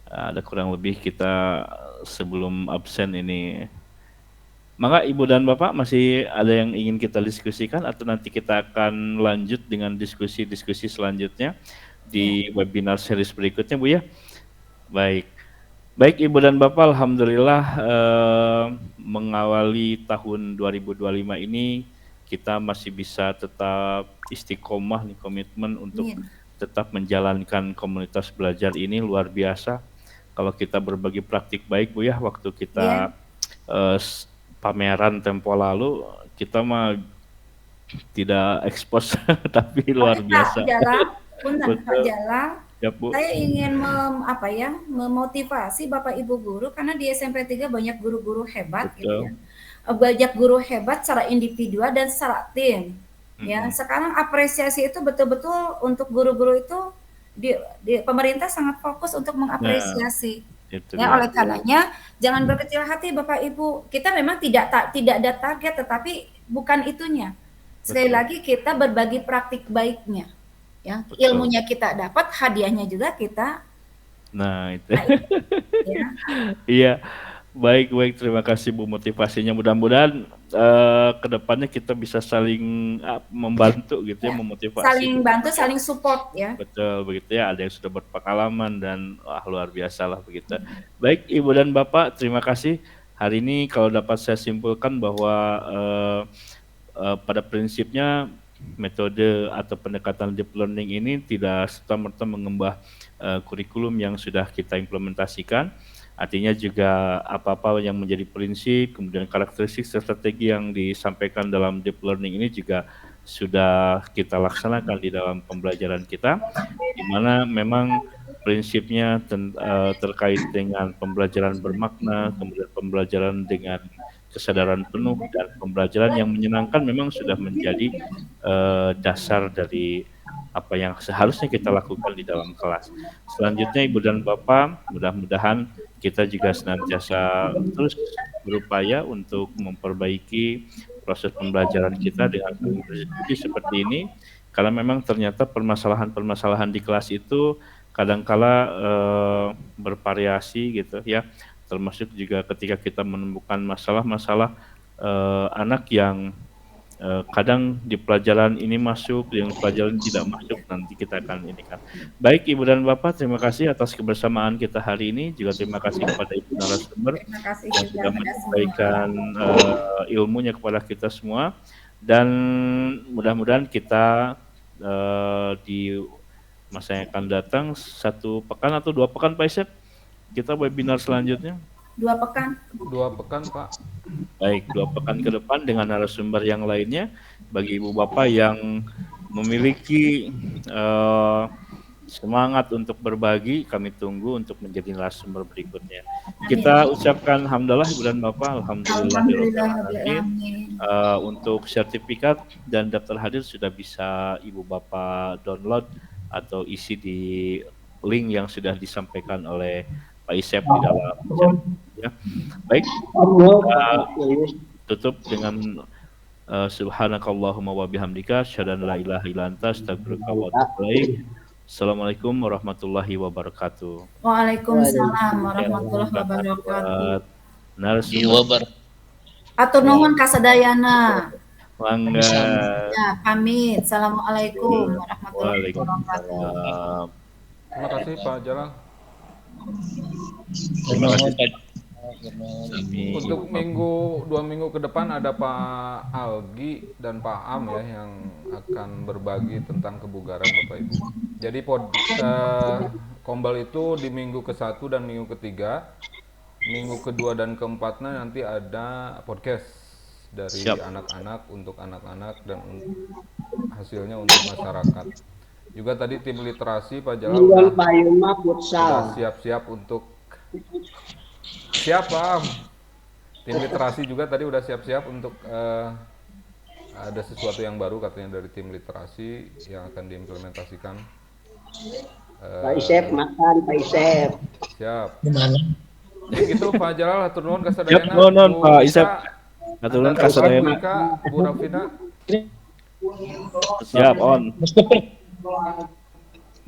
Ada kurang lebih kita sebelum absen ini. Maka Ibu dan Bapak masih ada yang ingin kita diskusikan atau nanti kita akan lanjut dengan diskusi-diskusi selanjutnya di webinar series berikutnya Bu ya? Baik. Baik Ibu dan Bapak, Alhamdulillah mengawali tahun 2025 ini kita masih bisa tetap istiqomah nih, komitmen untuk tetap menjalankan komunitas belajar ini luar biasa. Kalau kita berbagi praktik baik Bu ya, waktu kita pameran tempo lalu, kita mah tidak ekspos tapi luar biasa. Pak Jala, ya, Bu. Saya ingin memotivasi Bapak Ibu guru karena di SMP 3 banyak guru-guru hebat gitu ya. Banyak guru hebat secara individual dan secara tim. Ya, sekarang apresiasi itu betul-betul untuk guru-guru itu di pemerintah sangat fokus untuk mengapresiasi. Ya, oleh karenanya jangan berkecil hati Bapak Ibu. Kita memang tidak ada target, tetapi bukan itunya. Sekali lagi kita berbagi praktik baiknya. Ya, ilmunya kita dapat, hadiahnya juga kita. Nah, itu. Iya. Baik, terima kasih Bu motivasinya. Mudah-mudahan kedepannya kita bisa saling membantu gitu ya, memotivasi. Saling bantu, saling support ya. Betul, begitu ya. Ada yang sudah berpengalaman dan luar biasa lah begitu. Baik, Ibu dan Bapak, terima kasih. Hari ini kalau dapat saya simpulkan bahwa pada prinsipnya metode atau pendekatan deep learning ini tidak serta-merta mengubah kurikulum yang sudah kita implementasikan. Artinya juga apa-apa yang menjadi prinsip, kemudian karakteristik strategi yang disampaikan dalam deep learning ini juga sudah kita laksanakan di dalam pembelajaran kita, di mana memang prinsipnya terkait dengan pembelajaran bermakna, kemudian pembelajaran dengan kesadaran penuh, dan pembelajaran yang menyenangkan memang sudah menjadi dasar dari apa yang seharusnya kita lakukan di dalam kelas. Selanjutnya Ibu dan Bapak, mudah-mudahan kita juga senantiasa terus berupaya untuk memperbaiki proses pembelajaran kita dengan berdiskusi seperti ini, karena memang ternyata permasalahan-permasalahan di kelas itu kadangkala bervariasi gitu ya, termasuk juga ketika kita menemukan masalah-masalah anak yang kadang di pelajaran ini masuk, yang pelajaran tidak masuk, nanti kita akan ini kan. Baik Ibu dan Bapak, terima kasih atas kebersamaan kita hari ini. Juga terima kasih kepada Ibu narasumber yang sudah menyampaikan ilmunya kepada kita semua. Dan mudah-mudahan kita di masa yang akan datang 1 pekan atau 2 pekan Pak Isep, kita webinar selanjutnya. 2 pekan. 2 pekan Pak. Baik, 2 pekan ke depan dengan narasumber yang lainnya. Bagi Ibu Bapak yang memiliki semangat untuk berbagi, kami tunggu untuk menjadi narasumber berikutnya. Kita ucapkan alhamdulillah Ibu dan Bapak, alhamdulillah. Untuk sertifikat dan daftar hadir sudah bisa Ibu Bapak download atau isi di link yang sudah disampaikan oleh Pak Isep di dalam chat. Ya. Baik, tutup dengan subhanakallahumma wa bihamdika asyhadu an la ilaha illa anta astaghfiruka wa atubu ilaik. Assalamualaikum warahmatullahi wabarakatuh. Waalaikumsalam warahmatullahi wabarakatuh. Atur nuhun kasadayana. Mangga. Ya, pamit. Assalamualaikum warahmatullahi wabarakatuh. Terima kasih Pak Jalal. Terima kasih. Untuk 2 minggu ke depan ada Pak Algi dan Pak Am ya yang akan berbagi tentang kebugaran Bapak Ibu. Jadi kombal itu di minggu ke-1 dan minggu ke-3. Minggu ke-2 dan ke-4-nya nanti ada podcast dari anak-anak untuk anak-anak dan hasilnya untuk masyarakat. Juga tadi tim literasi Pak Jalal sudah siap-siap untuk siapa? Tim literasi juga tadi udah siap-siap untuk ada sesuatu yang baru katanya dari tim literasi yang akan diimplementasikan. Pak Isep makan, Pak Isep. Siap. Gimana? Gitu Pak Jalal, hatur nuhun Siap, kasadayana. nuhun, Bu Pak Ika, Isep. Hatur nuhun Anda teruskan, Bu kasadayana. Ika, Bu Rafina. Siap, on. Mustafa.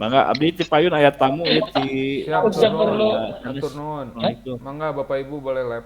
Mangga abdi ti payun aya tamu ieu ti Siap, hatur nuhun. Ya, Hatur nuhun. Assalamualaikum. Mangga Bapak Ibu boleh lab.